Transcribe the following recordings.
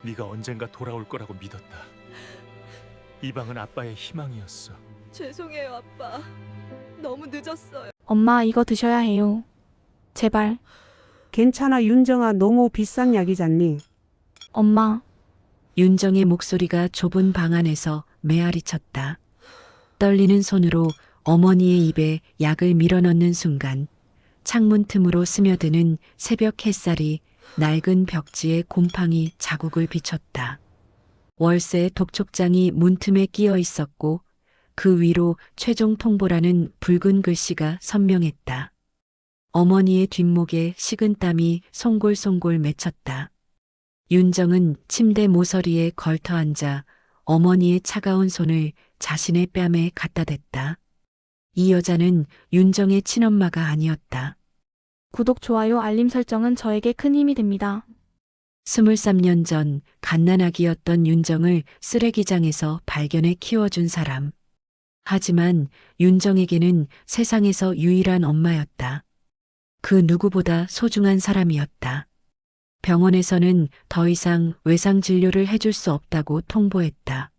네가 언젠가 돌아올 거라고 믿었다. 이 방은 아빠의 희망이었어. 죄송해요, 아빠. 너무 늦었어요. 엄마, 이거 드셔야 해요. 제발. 괜찮아 윤정아, 너무 비싼 약이잖니. 엄마, 윤정의 목소리가 좁은 방 안에서 메아리 쳤다. 떨리는 손으로 어머니의 입에 약을 밀어넣는 순간 창문 틈으로 스며드는 새벽 햇살이 낡은 벽지에 곰팡이 자국을 비췄다. 월세 독촉장이 문틈에 끼어 있었고 그 위로 최종 통보라는 붉은 글씨가 선명했다. 어머니의 뒷목에 식은땀이 송골송골 맺혔다. 윤정은 침대 모서리에 걸터 앉아 어머니의 차가운 손을 자신의 뺨에 갖다 댔다. 이 여자는 윤정의 친엄마가 아니었다. 구독, 좋아요, 알림 설정은 저에게 큰 힘이 됩니다. 23년 전 갓난아기였던 윤정을 쓰레기장에서 발견해 키워준 사람. 하지만 윤정에게는 세상에서 유일한 엄마였다. 그 누구보다 소중한 사람이었다. 병원에서는 더 이상 외상 진료를 해줄 수 없다고 통보했다.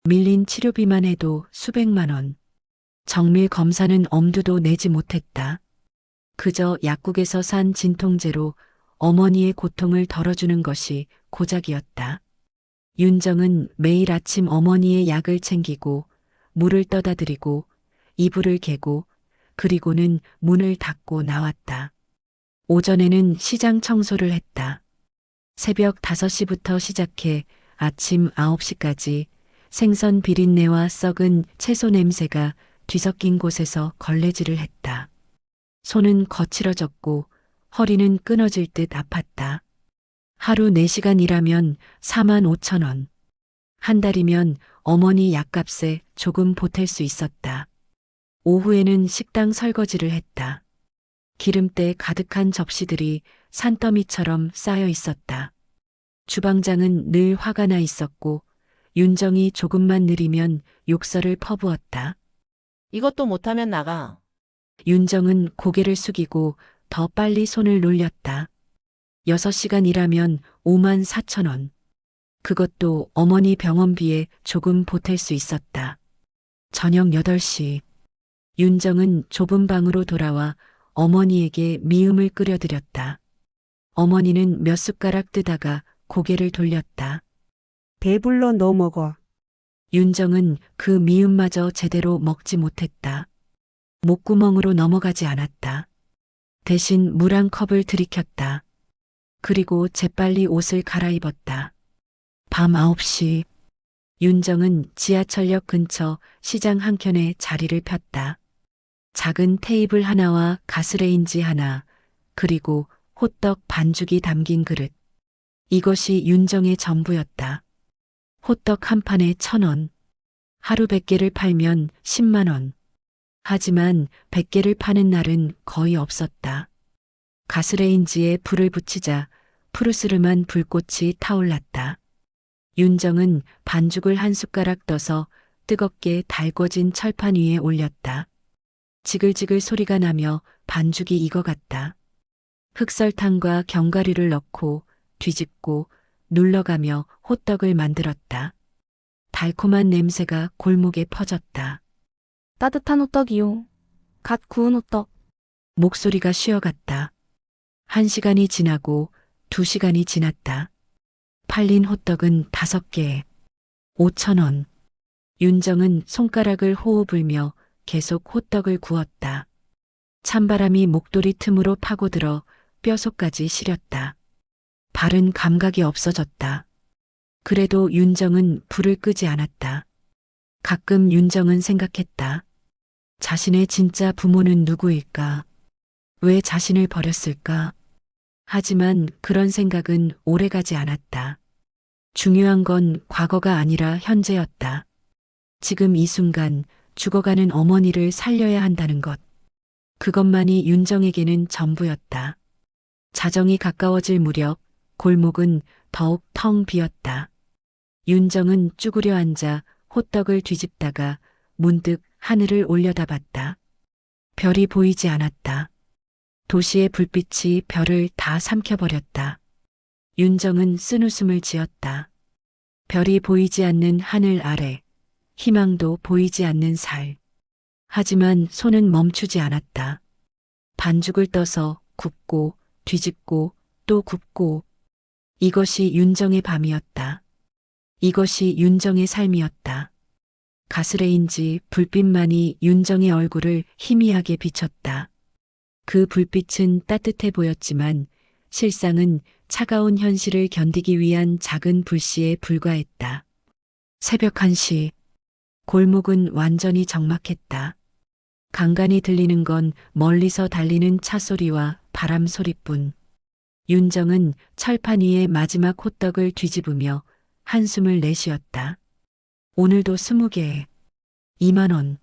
밀린 치료비만 해도 수백만 원. 정밀 검사는 엄두도 내지 못했다. 그저 약국에서 산 진통제로 어머니의 고통을 덜어주는 것이 고작이었다. 윤정은 매일 아침 어머니의 약을 챙기고 물을 떠다 드리고 이불을 개고 그리고는 문을 닫고 나왔다. 오전에는 시장 청소를 했다. 새벽 5시부터 시작해 아침 9시까지 생선 비린내와 썩은 채소 냄새가 뒤섞인 곳에서 걸레질을 했다. 손은 거칠어졌고 허리는 끊어질 듯 아팠다. 하루 4시간 일하면 4만 5천 원. 한 달이면 어머니 약값에 조금 보탤 수 있었다. 오후에는 식당 설거지를 했다. 기름때 가득한 접시들이 산더미처럼 쌓여 있었다. 주방장은 늘 화가 나 있었고 윤정이 조금만 느리면 욕설을 퍼부었다. 이것도 못하면 나가. 윤정은 고개를 숙이고 더 빨리 손을 놀렸다. 6시간 일하면 5만 4천 원. 그것도 어머니 병원비에 조금 보탤 수 있었다. 저녁 8시. 윤정은 좁은 방으로 돌아와 어머니에게 미음을 끓여드렸다. 어머니는 몇 숟가락 뜨다가 고개를 돌렸다. 배불러, 너 먹어. 윤정은 그 미음마저 제대로 먹지 못했다. 목구멍으로 넘어가지 않았다. 대신 물 한 컵을 들이켰다. 그리고 재빨리 옷을 갈아입었다. 밤 9시. 윤정은 지하철역 근처 시장 한켠에 자리를 폈다. 작은 테이블 하나와 가스레인지 하나, 그리고 호떡 반죽이 담긴 그릇. 이것이 윤정의 전부였다. 호떡 한 판에 1,000원. 하루 100개를 팔면 10만 원. 하지만 100개를 파는 날은 거의 없었다. 가스레인지에 불을 붙이자 푸르스름한 불꽃이 타올랐다. 윤정은 반죽을 한 숟가락 떠서 뜨겁게 달궈진 철판 위에 올렸다. 지글지글 소리가 나며 반죽이 익어갔다. 흑설탕과 견과류를 넣고 뒤집고 눌러가며 호떡을 만들었다. 달콤한 냄새가 골목에 퍼졌다. 따뜻한 호떡이요. 갓 구운 호떡. 목소리가 쉬어갔다. 1시간이 지나고 2시간이 지났다. 팔린 호떡은 5개. 5천 원. 윤정은 손가락을 호호 불며 계속 호떡을 구웠다. 찬바람이 목도리 틈으로 파고들어 뼈속까지 시렸다. 발은 감각이 없어졌다. 그래도 윤정은 불을 끄지 않았다. 가끔 윤정은 생각했다. 자신의 진짜 부모는 누구일까? 왜 자신을 버렸을까? 하지만 그런 생각은 오래가지 않았다. 중요한 건 과거가 아니라 현재였다. 지금 이 순간 죽어가는 어머니를 살려야 한다는 것. 그것만이 윤정에게는 전부였다. 자정이 가까워질 무렵 골목은 더욱 텅 비었다. 윤정은 쭈그려 앉아 호떡을 뒤집다가 문득 하늘을 올려다봤다. 별이 보이지 않았다. 도시의 불빛이 별을 다 삼켜버렸다. 윤정은 쓴웃음을 지었다. 별이 보이지 않는 하늘 아래, 희망도 보이지 않는 살. 하지만 손은 멈추지 않았다. 반죽을 떠서 굽고 뒤집고 또 굽고. 이것이 윤정의 밤이었다. 이것이 윤정의 삶이었다. 가스레인지 불빛만이 윤정의 얼굴을 희미하게 비췄다. 그 불빛은 따뜻해 보였지만 실상은 차가운 현실을 견디기 위한 작은 불씨에 불과했다. 새벽 1시. 골목은 완전히 적막했다. 간간히 들리는 건 멀리서 달리는 차 소리와 바람 소리뿐. 윤정은 철판 위에 마지막 호떡을 뒤집으며 한숨을 내쉬었다. 오늘도 20개. 2만 원.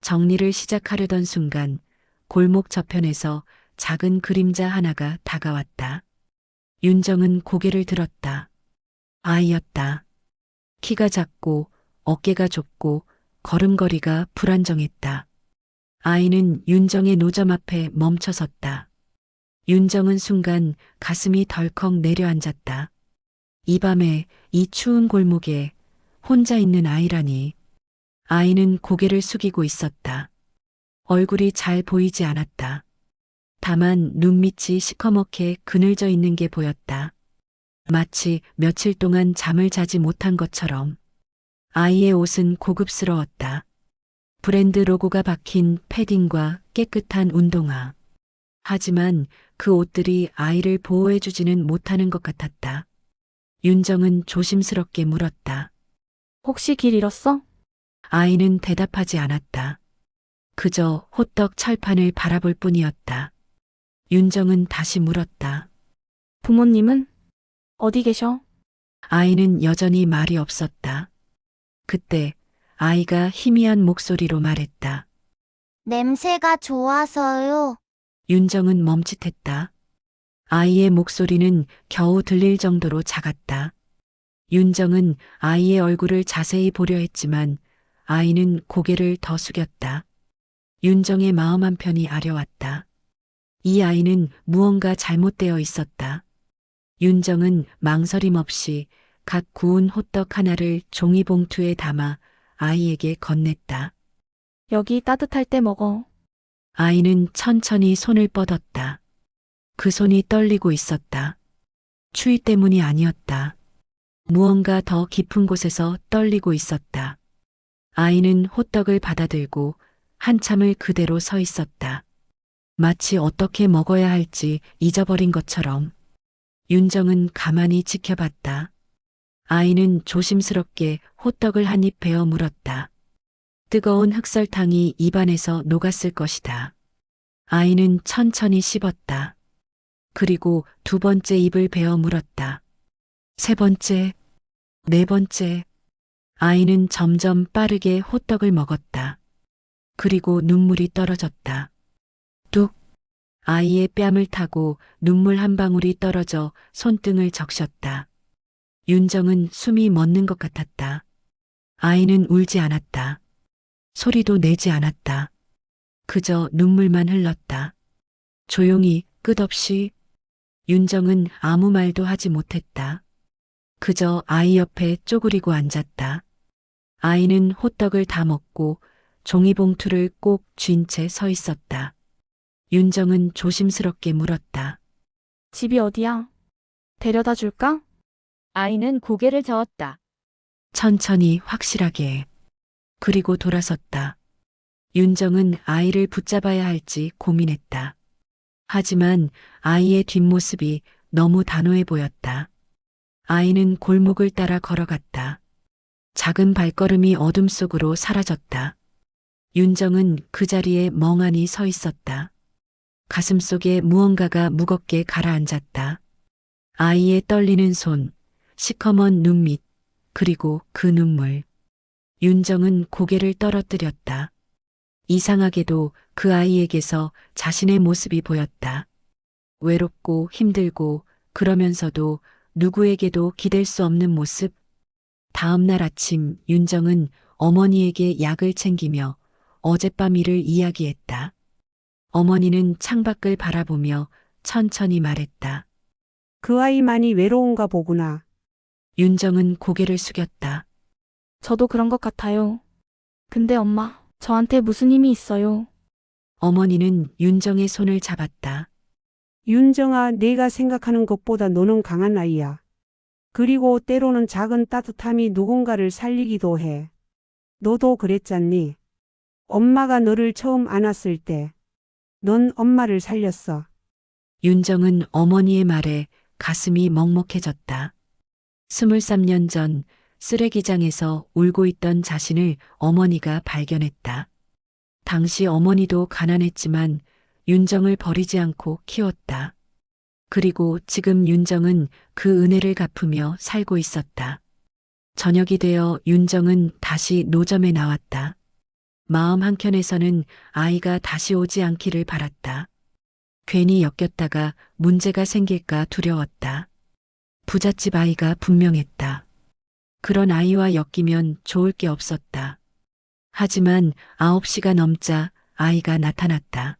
정리를 시작하려던 순간 골목 저편에서 작은 그림자 하나가 다가왔다. 윤정은 고개를 들었다. 아이였다. 키가 작고 어깨가 좁고 걸음걸이가 불안정했다. 아이는 윤정의 노점 앞에 멈춰섰다. 윤정은 순간 가슴이 덜컥 내려앉았다. 이 밤에 이 추운 골목에 혼자 있는 아이라니. 아이는 고개를 숙이고 있었다. 얼굴이 잘 보이지 않았다. 다만 눈밑이 시커멓게 그늘져 있는 게 보였다. 마치 며칠 동안 잠을 자지 못한 것처럼. 아이의 옷은 고급스러웠다. 브랜드 로고가 박힌 패딩과 깨끗한 운동화. 하지만 그 옷들이 아이를 보호해주지는 못하는 것 같았다. 윤정은 조심스럽게 물었다. 혹시 길 잃었어? 아이는 대답하지 않았다. 그저 호떡 철판을 바라볼 뿐이었다. 윤정은 다시 물었다. 부모님은? 어디 계셔? 아이는 여전히 말이 없었다. 그때 아이가 희미한 목소리로 말했다. 냄새가 좋아서요. 윤정은 멈칫했다. 아이의 목소리는 겨우 들릴 정도로 작았다. 윤정은 아이의 얼굴을 자세히 보려 했지만 아이는 고개를 더 숙였다. 윤정의 마음 한편이 아려왔다. 이 아이는 무언가 잘못되어 있었다. 윤정은 망설임 없이 각 구운 호떡 하나를 종이봉투에 담아 아이에게 건넸다. 여기 따뜻할 때 먹어. 아이는 천천히 손을 뻗었다. 그 손이 떨리고 있었다. 추위 때문이 아니었다. 무언가 더 깊은 곳에서 떨리고 있었다. 아이는 호떡을 받아들고 한참을 그대로 서 있었다. 마치 어떻게 먹어야 할지 잊어버린 것처럼. 윤정은 가만히 지켜봤다. 아이는 조심스럽게 호떡을 한 입 베어 물었다. 뜨거운 흑설탕이 입안에서 녹았을 것이다. 아이는 천천히 씹었다. 그리고 두 번째 입을 베어 물었다. 세 번째, 네 번째. 아이는 점점 빠르게 호떡을 먹었다. 그리고 눈물이 떨어졌다. 뚝. 아이의 뺨을 타고 눈물 한 방울이 떨어져 손등을 적셨다. 윤정은 숨이 멎는 것 같았다. 아이는 울지 않았다. 소리도 내지 않았다. 그저 눈물만 흘렀다. 조용히 끝없이. 윤정은 아무 말도 하지 못했다. 그저 아이 옆에 쪼그리고 앉았다. 아이는 호떡을 다 먹고 종이봉투를 꼭 쥔 채 서 있었다. 윤정은 조심스럽게 물었다. 집이 어디야? 데려다 줄까? 아이는 고개를 저었다. 천천히 확실하게. 그리고 돌아섰다. 윤정은 아이를 붙잡아야 할지 고민했다. 하지만 아이의 뒷모습이 너무 단호해 보였다. 아이는 골목을 따라 걸어갔다. 작은 발걸음이 어둠 속으로 사라졌다. 윤정은 그 자리에 멍하니 서 있었다. 가슴 속에 무언가가 무겁게 가라앉았다. 아이의 떨리는 손, 시커먼 눈밑, 그리고 그 눈물. 윤정은 고개를 떨어뜨렸다. 이상하게도 그 아이에게서 자신의 모습이 보였다. 외롭고 힘들고 그러면서도 누구에게도 기댈 수 없는 모습. 다음 날 아침 윤정은 어머니에게 약을 챙기며 어젯밤 일을 이야기했다. 어머니는 창밖을 바라보며 천천히 말했다. 그 아이 많이 외로운가 보구나. 윤정은 고개를 숙였다. 저도 그런 것 같아요. 근데 엄마, 저한테 무슨 힘이 있어요? 어머니는 윤정의 손을 잡았다. 윤정아, 내가 생각하는 것보다 너는 강한 아이야. 그리고 때로는 작은 따뜻함이 누군가를 살리기도 해. 너도 그랬잖니? 엄마가 너를 처음 안았을 때, 넌 엄마를 살렸어. 윤정은 어머니의 말에 가슴이 먹먹해졌다. 23년 전 쓰레기장에서 울고 있던 자신을 어머니가 발견했다. 당시 어머니도 가난했지만 윤정을 버리지 않고 키웠다. 그리고 지금 윤정은 그 은혜를 갚으며 살고 있었다. 저녁이 되어 윤정은 다시 노점에 나왔다. 마음 한켠에서는 아이가 다시 오지 않기를 바랐다. 괜히 엮였다가 문제가 생길까 두려웠다. 부잣집 아이가 분명했다. 그런 아이와 엮이면 좋을 게 없었다. 하지만 9시가 넘자 아이가 나타났다.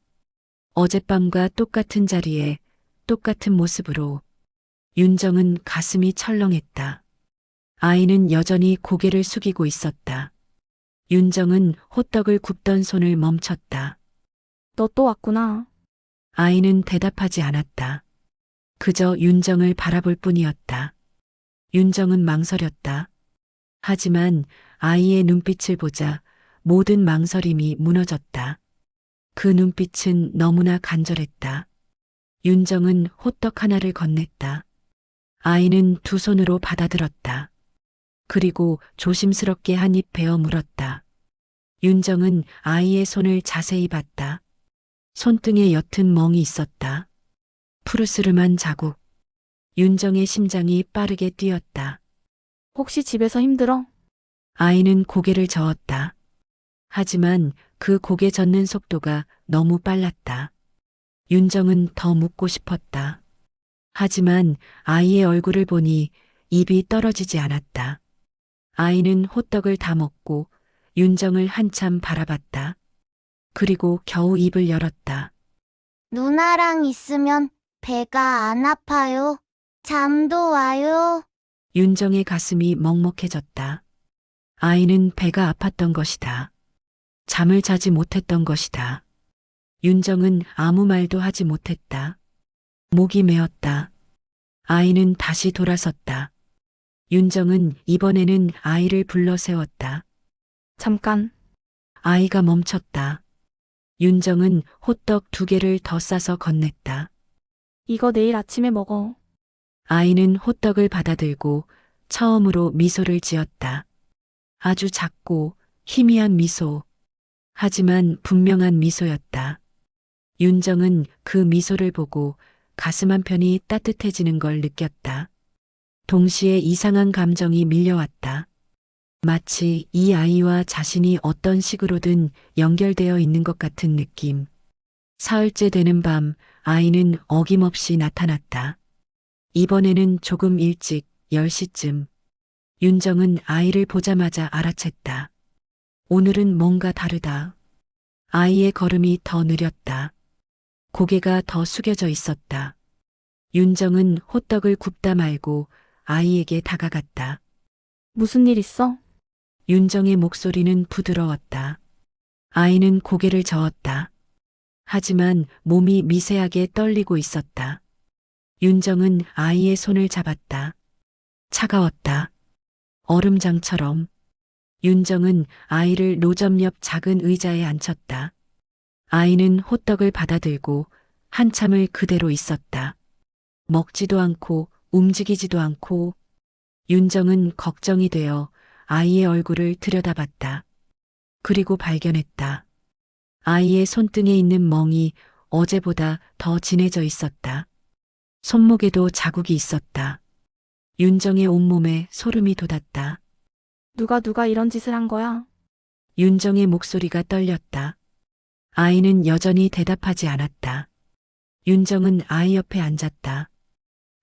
어젯밤과 똑같은 자리에 똑같은 모습으로. 윤정은 가슴이 철렁했다. 아이는 여전히 고개를 숙이고 있었다. 윤정은 호떡을 굽던 손을 멈췄다. 너 또 왔구나. 아이는 대답하지 않았다. 그저 윤정을 바라볼 뿐이었다. 윤정은 망설였다. 하지만 아이의 눈빛을 보자 모든 망설임이 무너졌다. 그 눈빛은 너무나 간절했다. 윤정은 호떡 하나를 건넸다. 아이는 두 손으로 받아들었다. 그리고 조심스럽게 한 입 베어 물었다. 윤정은 아이의 손을 자세히 봤다. 손등에 옅은 멍이 있었다. 푸르스름한 자국. 윤정의 심장이 빠르게 뛰었다. 혹시 집에서 힘들어? 아이는 고개를 저었다. 하지만 그 고개 젓는 속도가 너무 빨랐다. 윤정은 더 묻고 싶었다. 하지만 아이의 얼굴을 보니 입이 떨어지지 않았다. 아이는 호떡을 다 먹고 윤정을 한참 바라봤다. 그리고 겨우 입을 열었다. 누나랑 있으면 배가 안 아파요. 잠도 와요. 윤정의 가슴이 먹먹해졌다. 아이는 배가 아팠던 것이다. 잠을 자지 못했던 것이다. 윤정은 아무 말도 하지 못했다. 목이 메었다. 아이는 다시 돌아섰다. 윤정은 이번에는 아이를 불러 세웠다. 잠깐. 아이가 멈췄다. 윤정은 호떡 2개를 더 싸서 건넸다. 이거 내일 아침에 먹어. 아이는 호떡을 받아들고 처음으로 미소를 지었다. 아주 작고 희미한 미소. 하지만 분명한 미소였다. 윤정은 그 미소를 보고 가슴 한편이 따뜻해지는 걸 느꼈다. 동시에 이상한 감정이 밀려왔다. 마치 이 아이와 자신이 어떤 식으로든 연결되어 있는 것 같은 느낌. 사흘째 되는 밤 아이는 어김없이 나타났다. 이번에는 조금 일찍 10시쯤. 윤정은 아이를 보자마자 알아챘다. 오늘은 뭔가 다르다. 아이의 걸음이 더 느렸다. 고개가 더 숙여져 있었다. 윤정은 호떡을 굽다 말고 아이에게 다가갔다. 무슨 일 있어? 윤정의 목소리는 부드러웠다. 아이는 고개를 저었다. 하지만 몸이 미세하게 떨리고 있었다. 윤정은 아이의 손을 잡았다. 차가웠다. 얼음장처럼. 윤정은 아이를 노점 옆 작은 의자에 앉혔다. 아이는 호떡을 받아들고 한참을 그대로 있었다. 먹지도 않고 움직이지도 않고. 윤정은 걱정이 되어 아이의 얼굴을 들여다봤다. 그리고 발견했다. 아이의 손등에 있는 멍이 어제보다 더 진해져 있었다. 손목에도 자국이 있었다. 윤정의 온몸에 소름이 돋았다. 누가 이런 짓을 한 거야? 윤정의 목소리가 떨렸다. 아이는 여전히 대답하지 않았다. 윤정은 아이 옆에 앉았다.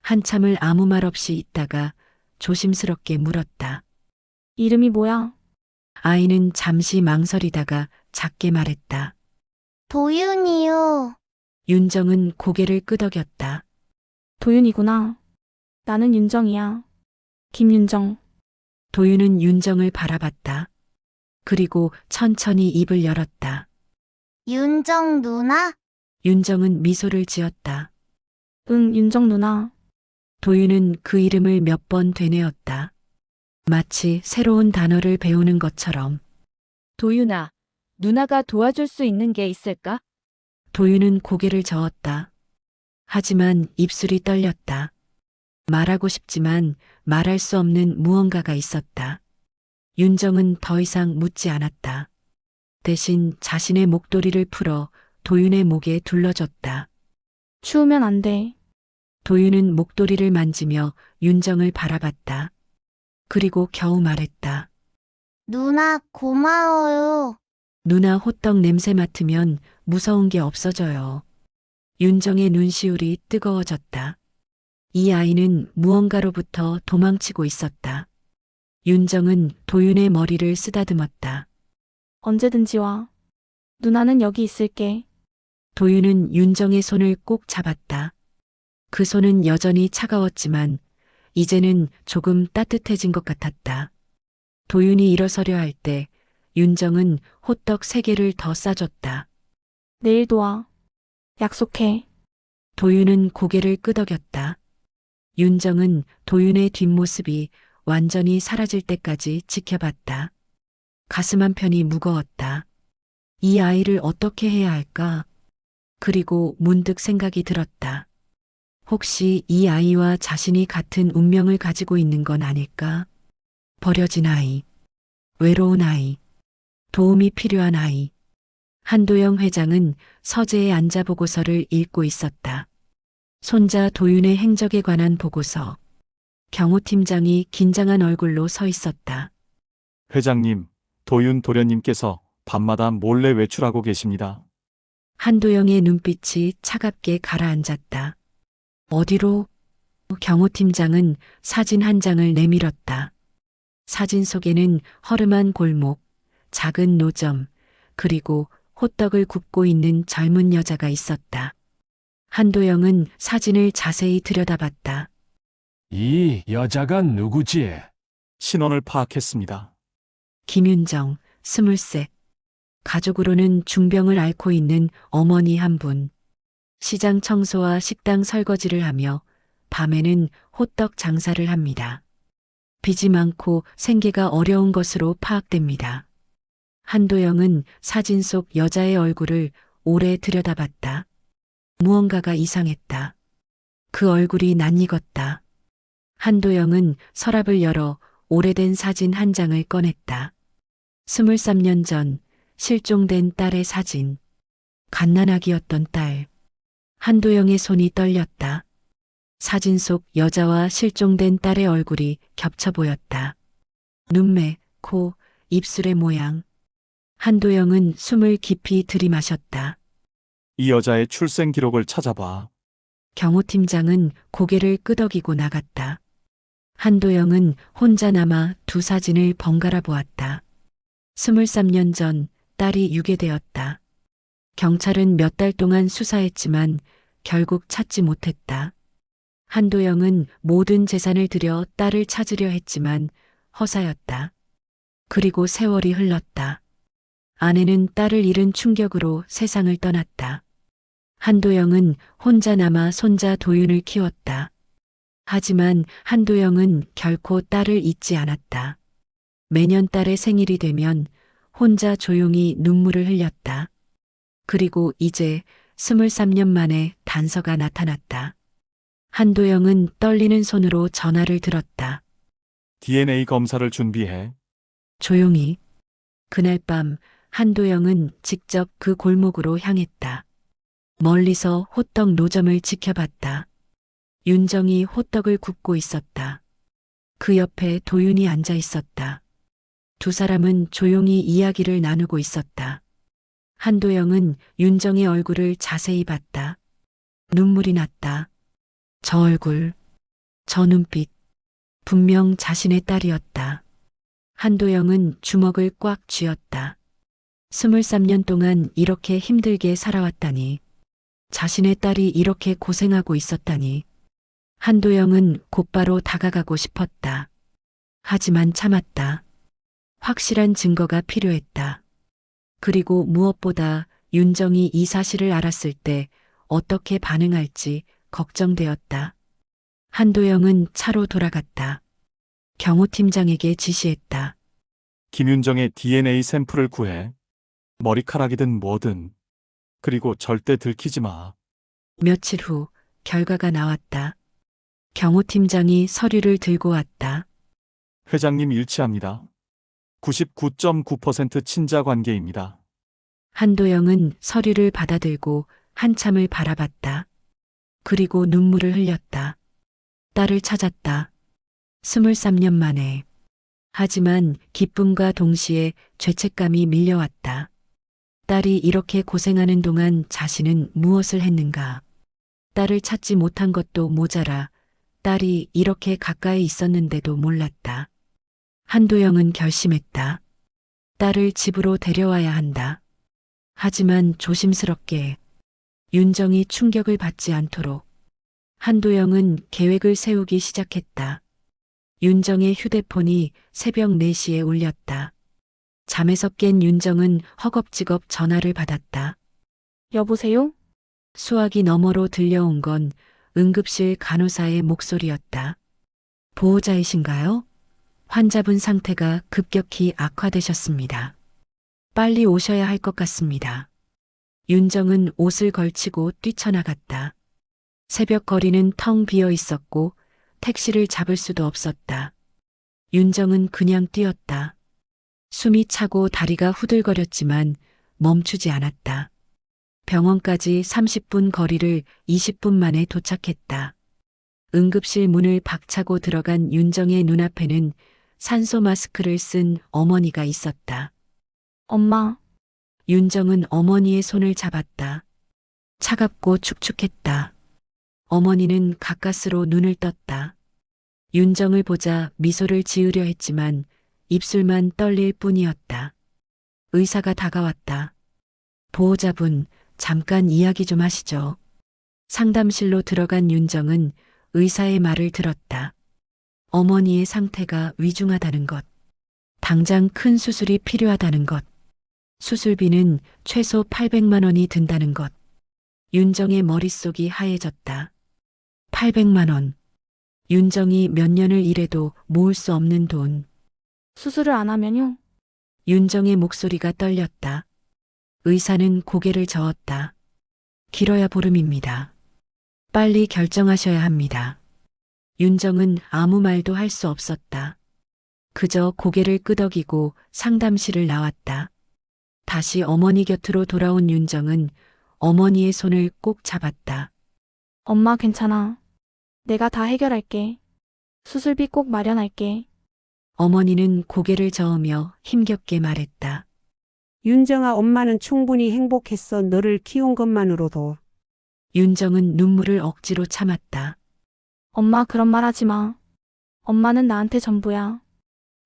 한참을 아무 말 없이 있다가 조심스럽게 물었다. 이름이 뭐야? 아이는 잠시 망설이다가 작게 말했다. 도윤이요. 윤정은 고개를 끄덕였다. 도윤이구나. 나는 윤정이야. 김윤정. 도윤은 윤정을 바라봤다. 그리고 천천히 입을 열었다. 윤정 누나? 윤정은 미소를 지었다. 응, 윤정 누나. 도윤은 그 이름을 몇 번 되뇌었다. 마치 새로운 단어를 배우는 것처럼. 도윤아, 누나가 도와줄 수 있는 게 있을까? 도윤은 고개를 저었다. 하지만 입술이 떨렸다. 말하고 싶지만 말할 수 없는 무언가가 있었다. 윤정은 더 이상 묻지 않았다. 대신 자신의 목도리를 풀어 도윤의 목에 둘러줬다. 추우면 안 돼. 도윤은 목도리를 만지며 윤정을 바라봤다. 그리고 겨우 말했다. 누나 고마워요. 누나 호떡 냄새 맡으면 무서운 게 없어져요. 윤정의 눈시울이 뜨거워졌다. 이 아이는 무언가로부터 도망치고 있었다. 윤정은 도윤의 머리를 쓰다듬었다. 언제든지 와. 누나는 여기 있을게. 도윤은 윤정의 손을 꼭 잡았다. 그 손은 여전히 차가웠지만 이제는 조금 따뜻해진 것 같았다. 도윤이 일어서려 할 때 윤정은 호떡 3개를 더 싸줬다. 내일도 와. 약속해. 도윤은 고개를 끄덕였다. 윤정은 도윤의 뒷모습이 완전히 사라질 때까지 지켜봤다. 가슴 한편이 무거웠다. 이 아이를 어떻게 해야 할까? 그리고 문득 생각이 들었다. 혹시 이 아이와 자신이 같은 운명을 가지고 있는 건 아닐까? 버려진 아이, 외로운 아이, 도움이 필요한 아이. 한도영 회장은 서재에 앉아 보고서를 읽고 있었다. 손자 도윤의 행적에 관한 보고서. 경호팀장이 긴장한 얼굴로 서 있었다. 회장님, 도윤 도련님께서 밤마다 몰래 외출하고 계십니다. 한도영의 눈빛이 차갑게 가라앉았다. 어디로? 경호팀장은 사진 한 장을 내밀었다. 사진 속에는 허름한 골목, 작은 노점, 그리고 호떡을 굽고 있는 젊은 여자가 있었다. 한도영은 사진을 자세히 들여다봤다. 이 여자가 누구지? 신원을 파악했습니다. 김윤정, 23. 가족으로는 중병을 앓고 있는 어머니 한 분. 시장 청소와 식당 설거지를 하며 밤에는 호떡 장사를 합니다. 빚이 많고 생계가 어려운 것으로 파악됩니다. 한도영은 사진 속 여자의 얼굴을 오래 들여다봤다. 무언가가 이상했다. 그 얼굴이 낯익었다. 한도영은 서랍을 열어 오래된 사진 한 장을 꺼냈다. 23년 전 실종된 딸의 사진. 갓난아기였던 딸. 한도영의 손이 떨렸다. 사진 속 여자와 실종된 딸의 얼굴이 겹쳐 보였다. 눈매, 코, 입술의 모양. 한도영은 숨을 깊이 들이마셨다. 이 여자의 출생 기록을 찾아봐. 경호팀장은 고개를 끄덕이고 나갔다. 한도영은 혼자 남아 두 사진을 번갈아 보았다. 23년 전 딸이 유괴되었다. 경찰은 몇 달 동안 수사했지만 결국 찾지 못했다. 한도영은 모든 재산을 들여 딸을 찾으려 했지만 허사였다. 그리고 세월이 흘렀다. 아내는 딸을 잃은 충격으로 세상을 떠났다. 한도영은 혼자 남아 손자 도윤을 키웠다. 하지만 한도영은 결코 딸을 잊지 않았다. 매년 딸의 생일이 되면 혼자 조용히 눈물을 흘렸다. 그리고 이제 23년 만에 단서가 나타났다. 한도영은 떨리는 손으로 전화를 들었다. DNA 검사를 준비해. 조용히. 그날 밤 한도영은 직접 그 골목으로 향했다. 멀리서 호떡 노점을 지켜봤다. 윤정이 호떡을 굽고 있었다. 그 옆에 도윤이 앉아 있었다. 두 사람은 조용히 이야기를 나누고 있었다. 한도영은 윤정의 얼굴을 자세히 봤다. 눈물이 났다. 저 얼굴, 저 눈빛, 분명 자신의 딸이었다. 한도영은 주먹을 꽉 쥐었다. 23년 동안 이렇게 힘들게 살아왔다니. 자신의 딸이 이렇게 고생하고 있었다니. 한도영은 곧바로 다가가고 싶었다. 하지만 참았다. 확실한 증거가 필요했다. 그리고 무엇보다 윤정이 이 사실을 알았을 때 어떻게 반응할지 걱정되었다. 한도영은 차로 돌아갔다. 경호팀장에게 지시했다. 김윤정의 DNA 샘플을 구해. 머리카락이든 뭐든. 그리고 절대 들키지 마. 며칠 후 결과가 나왔다. 경호팀장이 서류를 들고 왔다. 회장님 일치합니다. 99.9% 친자 관계입니다. 한도영은 서류를 받아들고 한참을 바라봤다. 그리고 눈물을 흘렸다. 딸을 찾았다. 23년 만에. 하지만 기쁨과 동시에 죄책감이 밀려왔다. 딸이 이렇게 고생하는 동안 자신은 무엇을 했는가? 딸을 찾지 못한 것도 모자라 딸이 이렇게 가까이 있었는데도 몰랐다. 한도영은 결심했다. 딸을 집으로 데려와야 한다. 하지만 조심스럽게 윤정이 충격을 받지 않도록 한도영은 계획을 세우기 시작했다. 윤정의 휴대폰이 새벽 4시에 울렸다. 잠에서 깬 윤정은 허겁지겁 전화를 받았다. 여보세요? 수화기 너머로 들려온 건 응급실 간호사의 목소리였다. 보호자이신가요? 환자분 상태가 급격히 악화되셨습니다. 빨리 오셔야 할 것 같습니다. 윤정은 옷을 걸치고 뛰쳐나갔다. 새벽 거리는 텅 비어 있었고 택시를 잡을 수도 없었다. 윤정은 그냥 뛰었다. 숨이 차고 다리가 후들거렸지만 멈추지 않았다. 병원까지 30분 거리를 20분 만에 도착했다. 응급실 문을 박차고 들어간 윤정의 눈앞에는 산소 마스크를 쓴 어머니가 있었다. 엄마, 윤정은 어머니의 손을 잡았다. 차갑고 축축했다. 어머니는 가까스로 눈을 떴다. 윤정을 보자 미소를 지으려 했지만 입술만 떨릴 뿐이었다. 의사가 다가왔다. 보호자분, 잠깐 이야기 좀 하시죠. 상담실로 들어간 윤정은 의사의 말을 들었다. 어머니의 상태가 위중하다는 것. 당장 큰 수술이 필요하다는 것. 수술비는 최소 800만 원이 든다는 것. 윤정의 머릿속이 하얘졌다. 800만 원. 윤정이 몇 년을 일해도 모을 수 없는 돈. 수술을 안 하면요? 윤정의 목소리가 떨렸다. 의사는 고개를 저었다. 길어야 보름입니다. 빨리 결정하셔야 합니다. 윤정은 아무 말도 할 수 없었다. 그저 고개를 끄덕이고 상담실을 나왔다. 다시 어머니 곁으로 돌아온 윤정은 어머니의 손을 꼭 잡았다. 엄마 괜찮아. 내가 다 해결할게. 수술비 꼭 마련할게. 어머니는 고개를 저으며 힘겹게 말했다. 윤정아, 엄마는 충분히 행복했어. 너를 키운 것만으로도. 윤정은 눈물을 억지로 참았다. 엄마 그런 말 하지 마. 엄마는 나한테 전부야.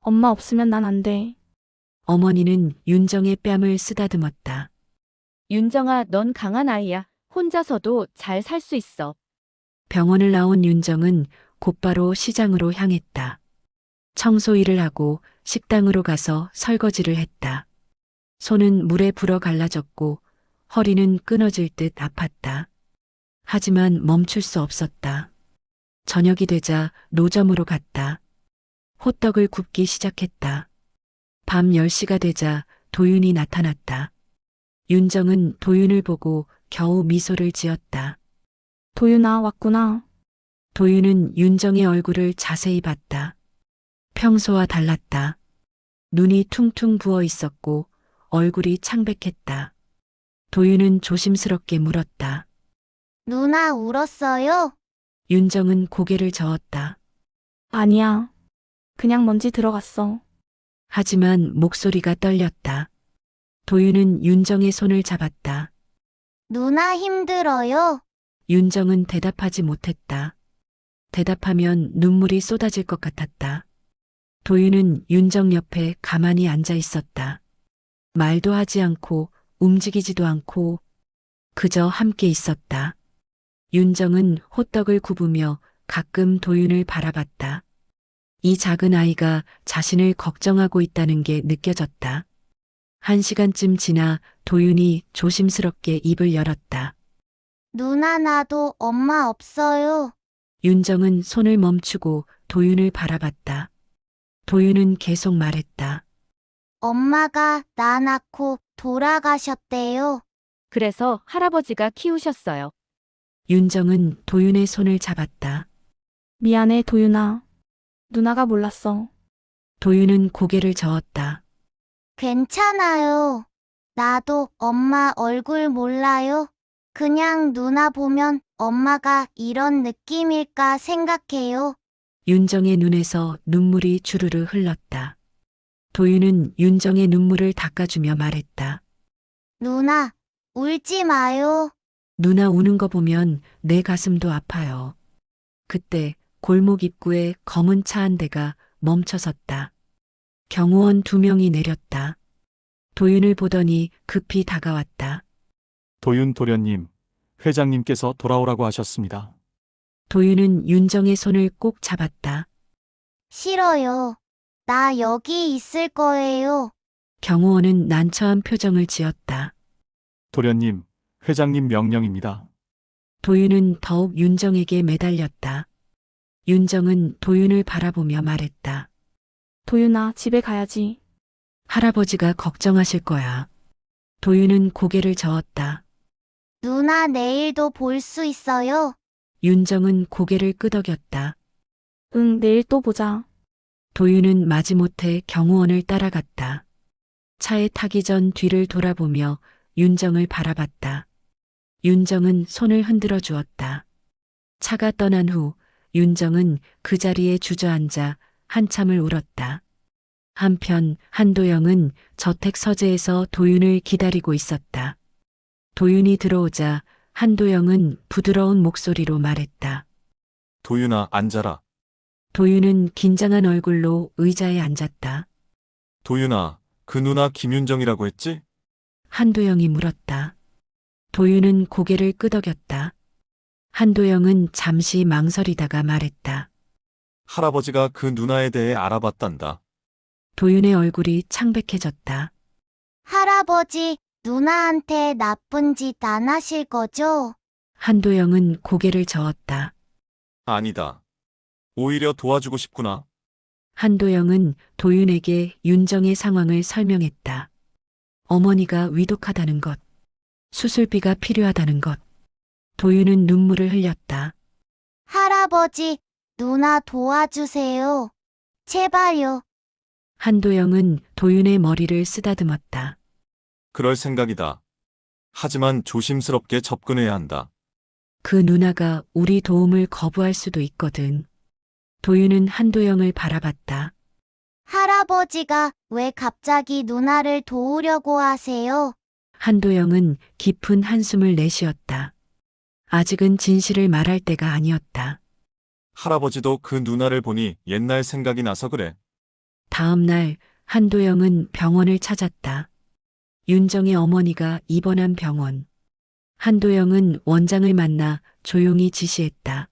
엄마 없으면 난 안 돼. 어머니는 윤정의 뺨을 쓰다듬었다. 윤정아, 넌 강한 아이야. 혼자서도 잘 살 수 있어. 병원을 나온 윤정은 곧바로 시장으로 향했다. 청소 일을 하고 식당으로 가서 설거지를 했다. 손은 물에 불어 갈라졌고 허리는 끊어질 듯 아팠다. 하지만 멈출 수 없었다. 저녁이 되자 노점으로 갔다. 호떡을 굽기 시작했다. 밤 10시가 되자 도윤이 나타났다. 윤정은 도윤을 보고 겨우 미소를 지었다. 도윤아, 왔구나. 도윤은 윤정의 얼굴을 자세히 봤다. 평소와 달랐다. 눈이 퉁퉁 부어 있었고 얼굴이 창백했다. 도윤은 조심스럽게 물었다. 누나 울었어요? 윤정은 고개를 저었다. 아니야. 그냥 먼지 들어갔어. 하지만 목소리가 떨렸다. 도윤은 윤정의 손을 잡았다. 누나 힘들어요? 윤정은 대답하지 못했다. 대답하면 눈물이 쏟아질 것 같았다. 도윤은 윤정 옆에 가만히 앉아 있었다. 말도 하지 않고 움직이지도 않고 그저 함께 있었다. 윤정은 호떡을 굽으며 가끔 도윤을 바라봤다. 이 작은 아이가 자신을 걱정하고 있다는 게 느껴졌다. 1시간쯤 지나 도윤이 조심스럽게 입을 열었다. 누나 나도 엄마 없어요. 윤정은 손을 멈추고 도윤을 바라봤다. 도윤은 계속 말했다. 엄마가 나 낳고 돌아가셨대요. 그래서 할아버지가 키우셨어요. 윤정은 도윤의 손을 잡았다. 미안해, 도윤아. 누나가 몰랐어. 도윤은 고개를 저었다. 괜찮아요. 나도 엄마 얼굴 몰라요. 그냥 누나 보면 엄마가 이런 느낌일까 생각해요. 윤정의 눈에서 눈물이 주르르 흘렀다. 도윤은 윤정의 눈물을 닦아주며 말했다. 누나, 울지 마요. 누나 우는 거 보면 내 가슴도 아파요. 그때 골목 입구에 검은 차 한 대가 멈춰섰다. 경호원 2명이 내렸다. 도윤을 보더니 급히 다가왔다. 도윤 도련님, 회장님께서 돌아오라고 하셨습니다. 도윤은 윤정의 손을 꼭 잡았다. 싫어요. 나 여기 있을 거예요. 경호원은 난처한 표정을 지었다. 도련님, 회장님 명령입니다. 도윤은 더욱 윤정에게 매달렸다. 윤정은 도윤을 바라보며 말했다. 도윤아, 집에 가야지. 할아버지가 걱정하실 거야. 도윤은 고개를 저었다. 누나 내일도 볼 수 있어요. 윤정은 고개를 끄덕였다. 응, 내일 또 보자. 도윤은 마지못해 경호원을 따라갔다. 차에 타기 전 뒤를 돌아보며 윤정을 바라봤다. 윤정은 손을 흔들어 주었다. 차가 떠난 후 윤정은 그 자리에 주저앉아 한참을 울었다. 한편 한도영은 저택 서재에서 도윤을 기다리고 있었다. 도윤이 들어오자 한도영은 부드러운 목소리로 말했다. 도윤아, 앉아라. 도윤은 긴장한 얼굴로 의자에 앉았다. 도윤아, 그 누나 김윤정이라고 했지? 한도영이 물었다. 도윤은 고개를 끄덕였다. 한도영은 잠시 망설이다가 말했다. 할아버지가 그 누나에 대해 알아봤단다. 도윤의 얼굴이 창백해졌다. 할아버지, 누나한테 나쁜 짓 안 하실 거죠? 한도영은 고개를 저었다. 아니다. 오히려 도와주고 싶구나. 한도영은 도윤에게 윤정의 상황을 설명했다. 어머니가 위독하다는 것, 수술비가 필요하다는 것. 도윤은 눈물을 흘렸다. 할아버지, 누나 도와주세요. 제발요. 한도영은 도윤의 머리를 쓰다듬었다. 그럴 생각이다. 하지만 조심스럽게 접근해야 한다. 그 누나가 우리 도움을 거부할 수도 있거든. 도윤은 한도영을 바라봤다. 할아버지가 왜 갑자기 누나를 도우려고 하세요? 한도영은 깊은 한숨을 내쉬었다. 아직은 진실을 말할 때가 아니었다. 할아버지도 그 누나를 보니 옛날 생각이 나서 그래. 다음 날 한도영은 병원을 찾았다. 윤정의 어머니가 입원한 병원. 한도영은 원장을 만나 조용히 지시했다.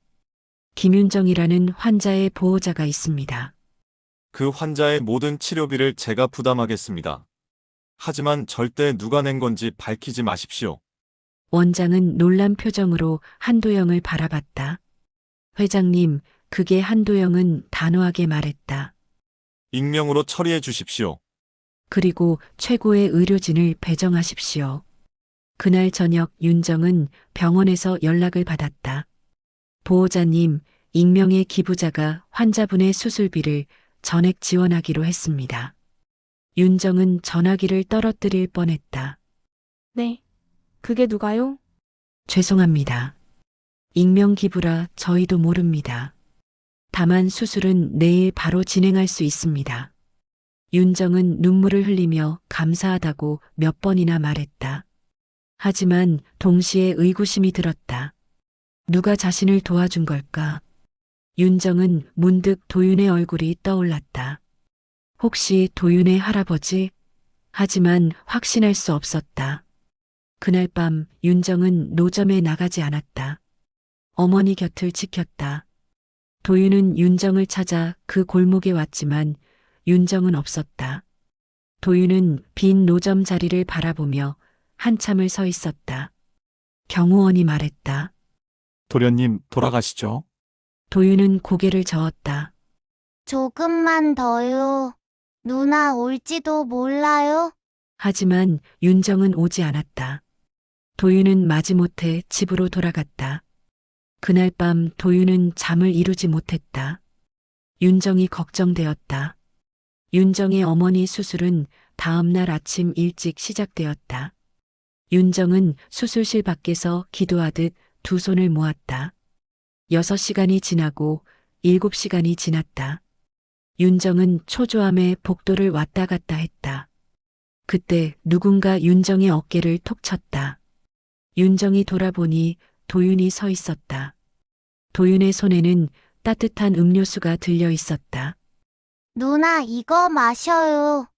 김윤정이라는 환자의 보호자가 있습니다. 그 환자의 모든 치료비를 제가 부담하겠습니다. 하지만 절대 누가 낸 건지 밝히지 마십시오. 원장은 놀란 표정으로 한도영을 바라봤다. 회장님, 그게 한도영은 단호하게 말했다. 익명으로 처리해 주십시오. 그리고 최고의 의료진을 배정하십시오. 그날 저녁 윤정은 병원에서 연락을 받았다. 보호자님, 익명의 기부자가 환자분의 수술비를 전액 지원하기로 했습니다. 윤정은 전화기를 떨어뜨릴 뻔했다. 네. 그게 누가요? 죄송합니다. 익명 기부라 저희도 모릅니다. 다만 수술은 내일 바로 진행할 수 있습니다. 윤정은 눈물을 흘리며 감사하다고 몇 번이나 말했다. 하지만 동시에 의구심이 들었다. 누가 자신을 도와준 걸까? 윤정은 문득 도윤의 얼굴이 떠올랐다. 혹시 도윤의 할아버지? 하지만 확신할 수 없었다. 그날 밤 윤정은 노점에 나가지 않았다. 어머니 곁을 지켰다. 도윤은 윤정을 찾아 그 골목에 왔지만 윤정은 없었다. 도윤은 빈 노점 자리를 바라보며 한참을 서 있었다. 경호원이 말했다. 도련님 돌아가시죠. 도윤은 고개를 저었다. 조금만 더요. 누나 올지도 몰라요. 하지만 윤정은 오지 않았다. 도윤은 마지못해 집으로 돌아갔다. 그날 밤 도윤은 잠을 이루지 못했다. 윤정이 걱정되었다. 윤정의 어머니 수술은 다음 날 아침 일찍 시작되었다. 윤정은 수술실 밖에서 기도하듯 두 손을 모았다. 6시간이 지나고 7시간이 지났다. 윤정은 초조함에 복도를 왔다 갔다 했다. 그때 누군가 윤정의 어깨를 톡 쳤다. 윤정이 돌아보니 도윤이 서 있었다. 도윤의 손에는 따뜻한 음료수가 들려 있었다. 누나 이거 마셔요.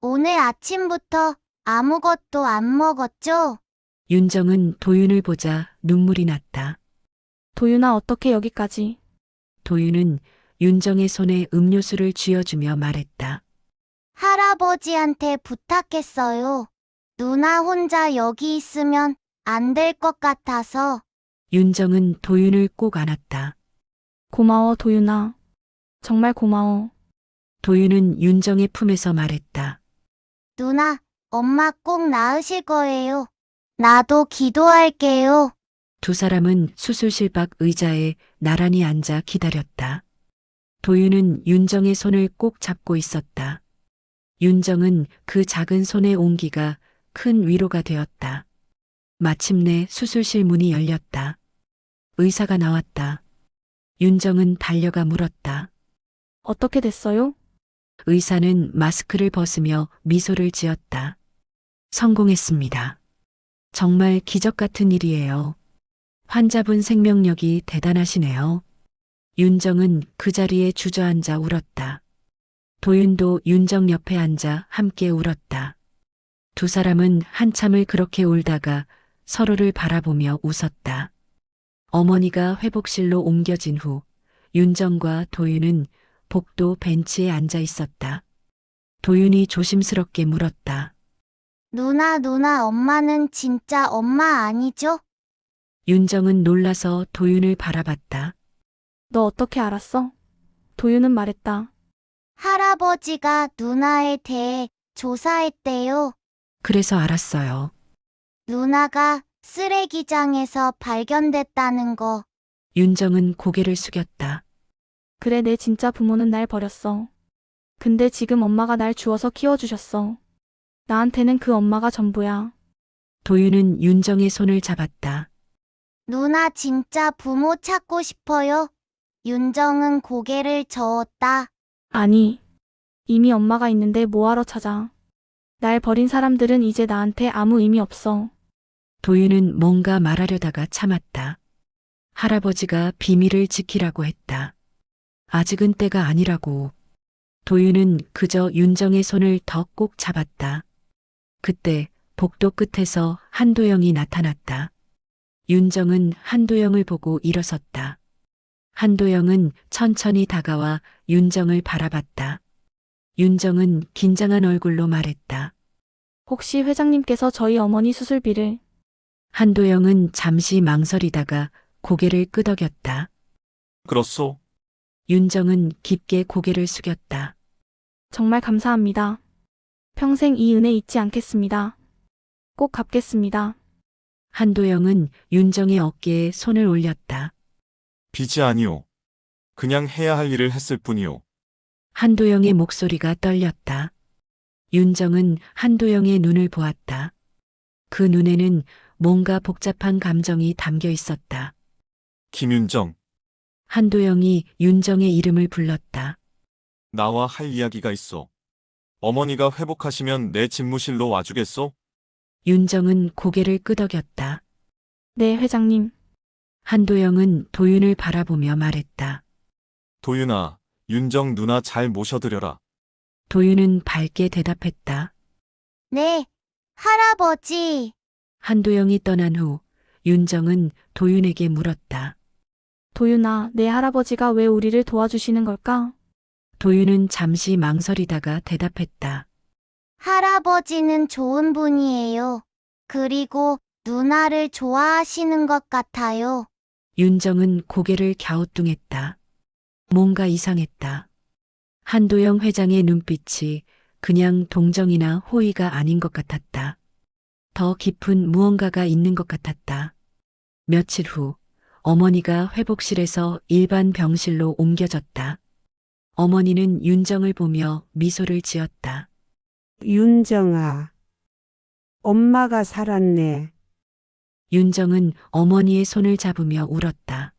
오늘 아침부터 아무것도 안 먹었죠? 윤정은 도윤을 보자 눈물이 났다. 도윤아, 어떻게 여기까지? 도윤은 윤정의 손에 음료수를 쥐어주며 말했다. 할아버지한테 부탁했어요. 누나 혼자 여기 있으면 안 될 것 같아서. 윤정은 도윤을 꼭 안았다. 고마워, 도윤아. 정말 고마워. 도윤은 윤정의 품에서 말했다. 누나, 엄마 꼭 나으실 거예요. 나도 기도할게요. 두 사람은 수술실 밖 의자에 나란히 앉아 기다렸다. 도윤은 윤정의 손을 꼭 잡고 있었다. 윤정은 그 작은 손의 온기가 큰 위로가 되었다. 마침내 수술실 문이 열렸다. 의사가 나왔다. 윤정은 달려가 물었다. 어떻게 됐어요? 의사는 마스크를 벗으며 미소를 지었다. 성공했습니다. 정말 기적 같은 일이에요. 환자분 생명력이 대단하시네요. 윤정은 그 자리에 주저앉아 울었다. 도윤도 윤정 옆에 앉아 함께 울었다. 두 사람은 한참을 그렇게 울다가 서로를 바라보며 웃었다. 어머니가 회복실로 옮겨진 후 윤정과 도윤은 복도 벤치에 앉아 있었다. 도윤이 조심스럽게 물었다. 누나, 엄마는 진짜 엄마 아니죠? 윤정은 놀라서 도윤을 바라봤다. 너 어떻게 알았어? 도윤은 말했다. 할아버지가 누나에 대해 조사했대요. 그래서 알았어요. 누나가 쓰레기장에서 발견됐다는 거. 윤정은 고개를 숙였다. 그래, 내 진짜 부모는 날 버렸어. 근데 지금 엄마가 날 주워서 키워주셨어. 나한테는 그 엄마가 전부야. 도윤은 윤정의 손을 잡았다. 누나 진짜 부모 찾고 싶어요. 윤정은 고개를 저었다. 아니, 이미 엄마가 있는데 뭐하러 찾아. 날 버린 사람들은 이제 나한테 아무 의미 없어. 도윤은 뭔가 말하려다가 참았다. 할아버지가 비밀을 지키라고 했다. 아직은 때가 아니라고. 도윤은 그저 윤정의 손을 더 꼭 잡았다. 그때 복도 끝에서 한도영이 나타났다. 윤정은 한도영을 보고 일어섰다. 한도영은 천천히 다가와 윤정을 바라봤다. 윤정은 긴장한 얼굴로 말했다. 혹시 회장님께서 저희 어머니 수술비를... 한도영은 잠시 망설이다가 고개를 끄덕였다. 그렇소? 윤정은 깊게 고개를 숙였다. 정말 감사합니다. 평생 이 은혜 잊지 않겠습니다. 꼭 갚겠습니다. 한도영은 윤정의 어깨에 손을 올렸다. 빚이 아니오. 그냥 해야 할 일을 했을 뿐이오. 한도영의 목소리가 떨렸다. 윤정은 한도영의 눈을 보았다. 그 눈에는 뭔가 복잡한 감정이 담겨 있었다. 김윤정, 한도영이 윤정의 이름을 불렀다. 나와 할 이야기가 있어. 어머니가 회복하시면 내 집무실로 와주겠소? 윤정은 고개를 끄덕였다. 네, 회장님. 한도영은 도윤을 바라보며 말했다. 도윤아, 윤정 누나 잘 모셔드려라. 도윤은 밝게 대답했다. 네, 할아버지. 한도영이 떠난 후 윤정은 도윤에게 물었다. 도윤아, 내 할아버지가 왜 우리를 도와주시는 걸까? 도윤은 잠시 망설이다가 대답했다. 할아버지는 좋은 분이에요. 그리고 누나를 좋아하시는 것 같아요. 윤정은 고개를 갸우뚱했다. 뭔가 이상했다. 한도영 회장의 눈빛이 그냥 동정이나 호의가 아닌 것 같았다. 더 깊은 무언가가 있는 것 같았다. 며칠 후 어머니가 회복실에서 일반 병실로 옮겨졌다. 어머니는 윤정을 보며 미소를 지었다. 윤정아, 엄마가 살았네. 윤정은 어머니의 손을 잡으며 울었다.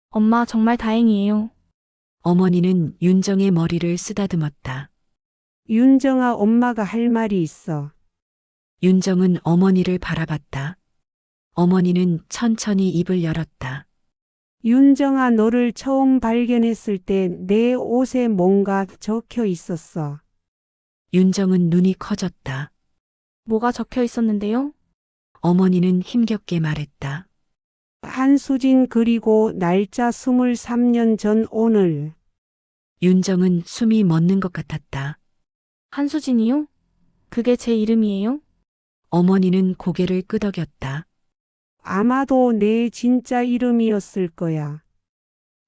엄마 정말 다행이에요. 어머니는 윤정의 머리를 쓰다듬었다. 윤정아, 엄마가 할 말이 있어. 윤정은 어머니를 바라봤다. 어머니는 천천히 입을 열었다. 윤정아, 너를 처음 발견했을 때 내 옷에 뭔가 적혀 있었어. 윤정은 눈이 커졌다. 뭐가 적혀 있었는데요? 어머니는 힘겹게 말했다. 한수진, 그리고 날짜 23년 전 오늘. 윤정은 숨이 멎는 것 같았다. 한수진이요? 그게 제 이름이에요? 어머니는 고개를 끄덕였다. 아마도 내 진짜 이름이었을 거야.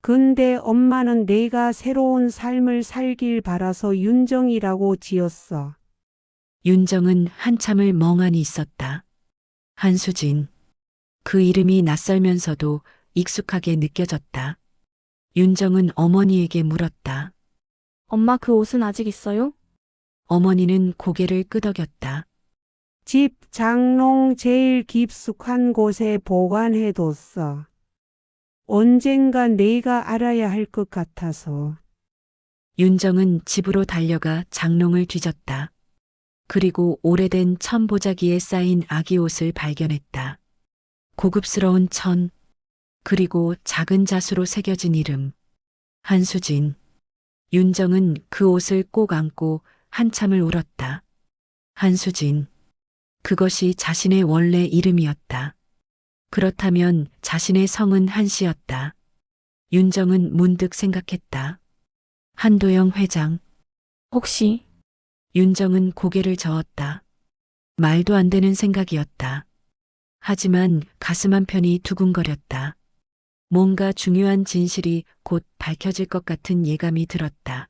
근데 엄마는 내가 새로운 삶을 살길 바라서 윤정이라고 지었어. 윤정은 한참을 멍하니 있었다. 한수진. 그 이름이 낯설면서도 익숙하게 느껴졌다. 윤정은 어머니에게 물었다. 엄마 그 옷은 아직 있어요? 어머니는 고개를 끄덕였다. 집 장롱 제일 깊숙한 곳에 보관해뒀어. 언젠가 내가 알아야 할 것 같아서. 윤정은 집으로 달려가 장롱을 뒤졌다. 그리고 오래된 천보자기에 쌓인 아기 옷을 발견했다. 고급스러운 천, 그리고 작은 자수로 새겨진 이름. 한수진. 윤정은 그 옷을 꼭 안고 한참을 울었다. 한수진. 그것이 자신의 원래 이름이었다. 그렇다면 자신의 성은 한씨였다. 윤정은 문득 생각했다. 한도영 회장. 혹시 윤정은 고개를 저었다. 말도 안 되는 생각이었다. 하지만 가슴 한편이 두근거렸다. 뭔가 중요한 진실이 곧 밝혀질 것 같은 예감이 들었다.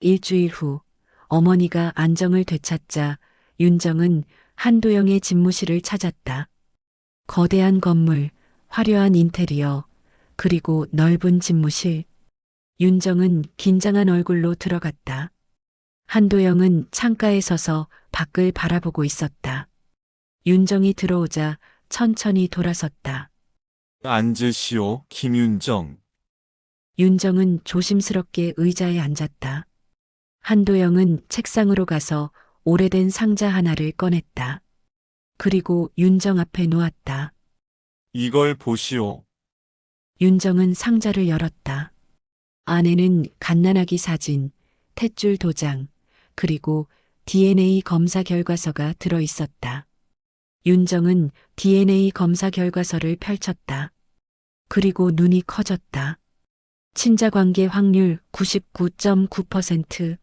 일주일 후 어머니가 안정을 되찾자 윤정은 한도영의 집무실을 찾았다. 거대한 건물, 화려한 인테리어, 그리고 넓은 집무실. 윤정은 긴장한 얼굴로 들어갔다. 한도영은 창가에 서서 밖을 바라보고 있었다. 윤정이 들어오자 천천히 돌아섰다. 앉으시오, 김윤정. 윤정은 조심스럽게 의자에 앉았다. 한도영은 책상으로 가서 오래된 상자 하나를 꺼냈다. 그리고 윤정 앞에 놓았다. 이걸 보시오. 윤정은 상자를 열었다. 안에는 갓난아기 사진, 탯줄 도장, 그리고 DNA 검사 결과서가 들어 있었다. 윤정은 DNA 검사 결과서를 펼쳤다. 그리고 눈이 커졌다. 친자관계 확률 99.9%,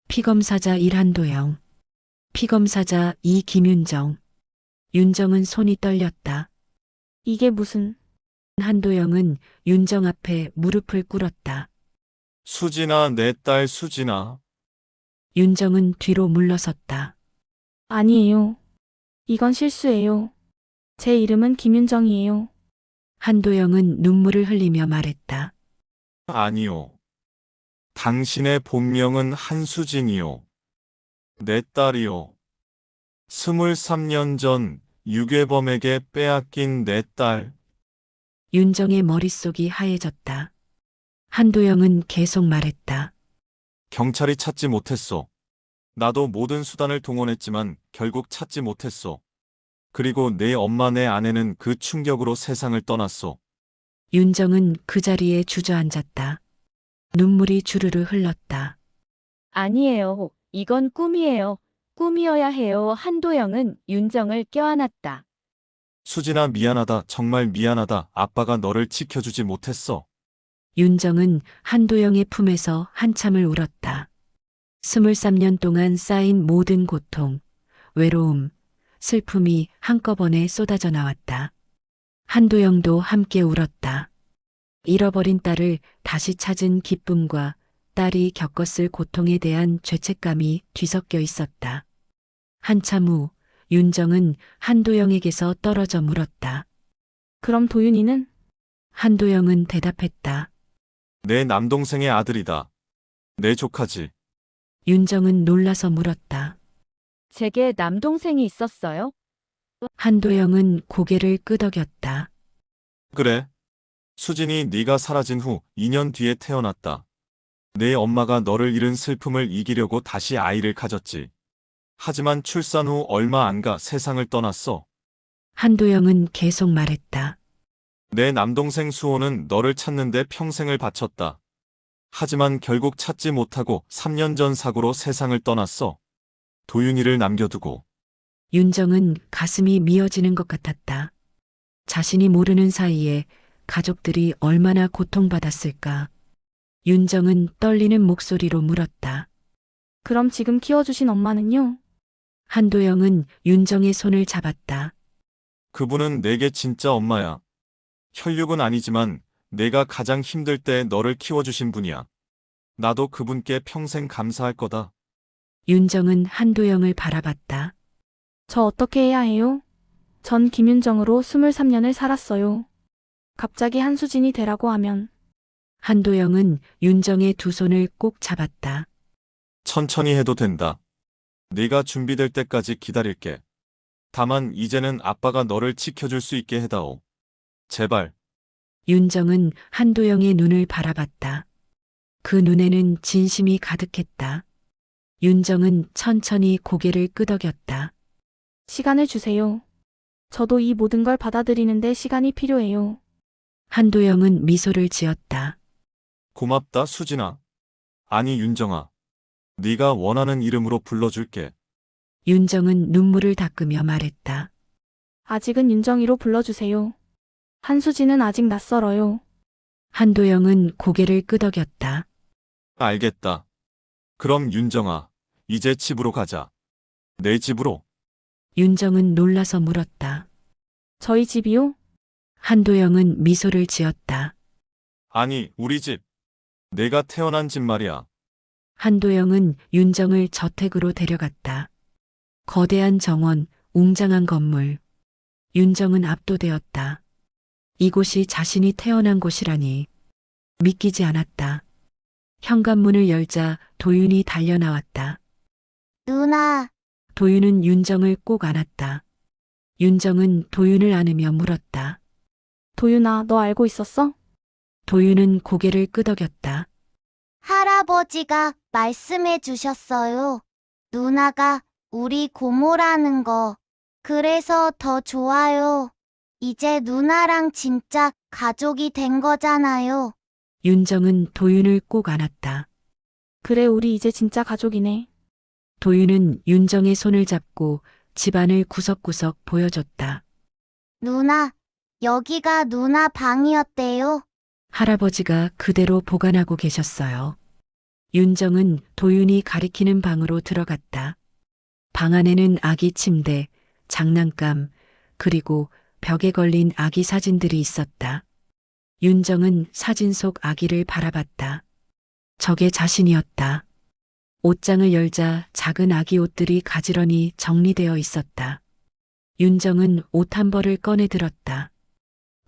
피검사자 1 한도영, 피검사자 2 김윤정. 윤정은 손이 떨렸다. 이게 무슨... 한도영은 윤정 앞에 무릎을 꿇었다. 수진아, 내 딸 수진아. 윤정은 뒤로 물러섰다. 아니에요. 이건 실수예요. 제 이름은 김윤정이에요. 한도영은 눈물을 흘리며 말했다. 아니요. 당신의 본명은 한수진이요. 내 딸이요. 23년 전 유괴범에게 빼앗긴 내 딸. 윤정의 머릿속이 하얘졌다. 한도영은 계속 말했다. 경찰이 찾지 못했소. 나도 모든 수단을 동원했지만 결국 찾지 못했소. 그리고 내 엄마 내 아내는 그 충격으로 세상을 떠났소. 윤정은 그 자리에 주저앉았다. 눈물이 주르르 흘렀다. 아니에요. 이건 꿈이에요. 꿈이어야 해요. 한도영은 윤정을 껴안았다. 수진아, 미안하다. 정말 미안하다. 아빠가 너를 지켜주지 못했어. 윤정은 한도영의 품에서 한참을 울었다. 23년 동안 쌓인 모든 고통, 외로움, 슬픔이 한꺼번에 쏟아져 나왔다. 한도영도 함께 울었다. 잃어버린 딸을 다시 찾은 기쁨과 딸이 겪었을 고통에 대한 죄책감이 뒤섞여 있었다. 한참 후 윤정은 한도영에게서 떨어져 물었다. 그럼 도윤이는? 한도영은 대답했다. 내 남동생의 아들이다. 내 조카지. 윤정은 놀라서 물었다. 제게 남동생이 있었어요? 한도영은 고개를 끄덕였다. 그래. 수진이 네가 사라진 후 2년 뒤에 태어났다. 내 엄마가 너를 잃은 슬픔을 이기려고 다시 아이를 가졌지. 하지만 출산 후 얼마 안 가 세상을 떠났어. 한도영은 계속 말했다. 내 남동생 수호는 너를 찾는데 평생을 바쳤다. 하지만 결국 찾지 못하고 3년 전 사고로 세상을 떠났어. 도윤이를 남겨두고. 윤정은 가슴이 미어지는 것 같았다. 자신이 모르는 사이에 가족들이 얼마나 고통받았을까. 윤정은 떨리는 목소리로 물었다. 그럼 지금 키워주신 엄마는요? 한도영은 윤정의 손을 잡았다. 그분은 내게 진짜 엄마야. 혈육은 아니지만 내가 가장 힘들 때 너를 키워주신 분이야. 나도 그분께 평생 감사할 거다. 윤정은 한도영을 바라봤다. 저 어떻게 해야 해요? 전 김윤정으로 23년을 살았어요. 갑자기 한수진이 되라고 하면 한도영은 윤정의 두 손을 꼭 잡았다. 천천히 해도 된다. 네가 준비될 때까지 기다릴게. 다만 이제는 아빠가 너를 지켜줄 수 있게 해다오. 제발. 윤정은 한도영의 눈을 바라봤다. 그 눈에는 진심이 가득했다. 윤정은 천천히 고개를 끄덕였다. 시간을 주세요. 저도 이 모든 걸 받아들이는데 시간이 필요해요. 한도영은 미소를 지었다. 고맙다, 수진아. 아니, 윤정아. 네가 원하는 이름으로 불러줄게. 윤정은 눈물을 닦으며 말했다. 아직은 윤정이로 불러주세요. 한수진은 아직 낯설어요. 한도영은 고개를 끄덕였다. 알겠다. 그럼 윤정아, 이제 집으로 가자. 내 집으로. 윤정은 놀라서 물었다. 저희 집이요? 한도영은 미소를 지었다. 아니, 우리 집. 내가 태어난 집 말이야. 한도영은 윤정을 저택으로 데려갔다. 거대한 정원, 웅장한 건물. 윤정은 압도되었다. 이곳이 자신이 태어난 곳이라니. 믿기지 않았다. 현관문을 열자 도윤이 달려나왔다. 누나, 도윤은 윤정을 꼭 안았다. 윤정은 도윤을 안으며 물었다. 도윤아, 너 알고 있었어? 도윤은 고개를 끄덕였다. 할아버지가 말씀해 주셨어요. 누나가 우리 고모라는 거. 그래서 더 좋아요. 이제 누나랑 진짜 가족이 된 거잖아요. 윤정은 도윤을 꼭 안았다. 그래, 우리 이제 진짜 가족이네. 도윤은 윤정의 손을 잡고 집안을 구석구석 보여줬다. 누나, 여기가 누나 방이었대요. 할아버지가 그대로 보관하고 계셨어요. 윤정은 도윤이 가리키는 방으로 들어갔다. 방 안에는 아기 침대, 장난감, 그리고 벽에 걸린 아기 사진들이 있었다. 윤정은 사진 속 아기를 바라봤다. 저게 자신이었다. 옷장을 열자 작은 아기 옷들이 가지런히 정리되어 있었다. 윤정은 옷 한 벌을 꺼내 들었다.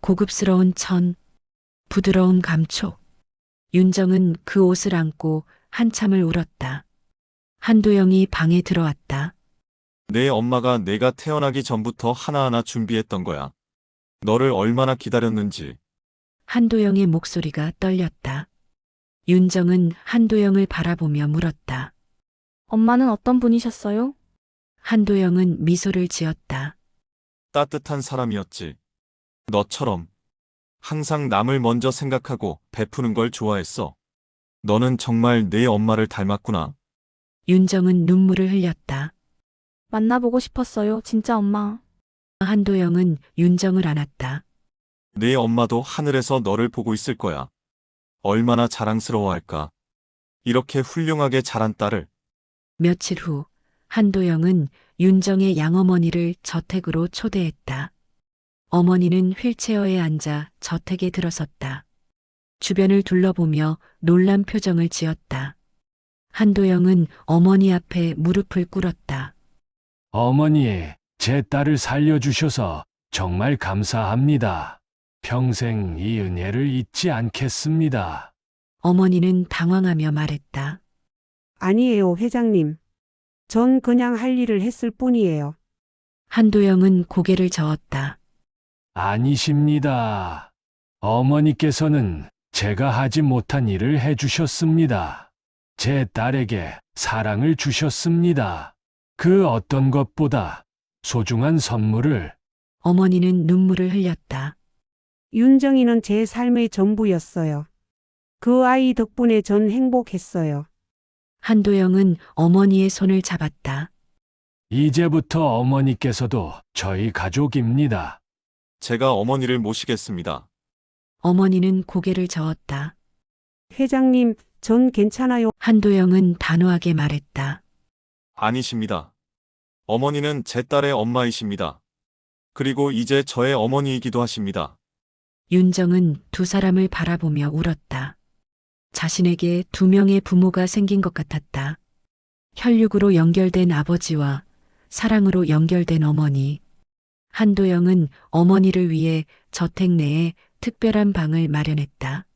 고급스러운 천, 부드러운 감촉. 윤정은 그 옷을 안고 한참을 울었다. 한도영이 방에 들어왔다. 내 엄마가 내가 태어나기 전부터 하나하나 준비했던 거야. 너를 얼마나 기다렸는지. 한도영의 목소리가 떨렸다. 윤정은 한도영을 바라보며 물었다. 엄마는 어떤 분이셨어요? 한도영은 미소를 지었다. 따뜻한 사람이었지. 너처럼. 항상 남을 먼저 생각하고 베푸는 걸 좋아했어. 너는 정말 내 엄마를 닮았구나. 윤정은 눈물을 흘렸다. 만나보고 싶었어요, 진짜 엄마. 한도영은 윤정을 안았다. 내 엄마도 하늘에서 너를 보고 있을 거야. 얼마나 자랑스러워할까. 이렇게 훌륭하게 자란 딸을. 며칠 후 한도영은 윤정의 양어머니를 저택으로 초대했다. 어머니는 휠체어에 앉아 저택에 들어섰다. 주변을 둘러보며 놀란 표정을 지었다. 한도영은 어머니 앞에 무릎을 꿇었다. 어머니, 제 딸을 살려주셔서 정말 감사합니다. 평생 이 은혜를 잊지 않겠습니다. 어머니는 당황하며 말했다. 아니에요, 회장님. 전 그냥 할 일을 했을 뿐이에요. 한도영은 고개를 저었다. 아니십니다. 어머니께서는 제가 하지 못한 일을 해주셨습니다. 제 딸에게 사랑을 주셨습니다. 그 어떤 것보다 소중한 선물을. 어머니는 눈물을 흘렸다. 윤정이는 제 삶의 전부였어요. 그 아이 덕분에 전 행복했어요. 한도영은 어머니의 손을 잡았다. 이제부터 어머니께서도 저희 가족입니다. 제가 어머니를 모시겠습니다. 어머니는 고개를 저었다. 회장님, 전 괜찮아요. 한도영은 단호하게 말했다. 아니십니다. 어머니는 제 딸의 엄마이십니다. 그리고 이제 저의 어머니이기도 하십니다. 윤정은 두 사람을 바라보며 울었다. 자신에게 두 명의 부모가 생긴 것 같았다. 혈육으로 연결된 아버지와 사랑으로 연결된 어머니. 한도영은 어머니를 위해 저택 내에 특별한 방을 마련했다.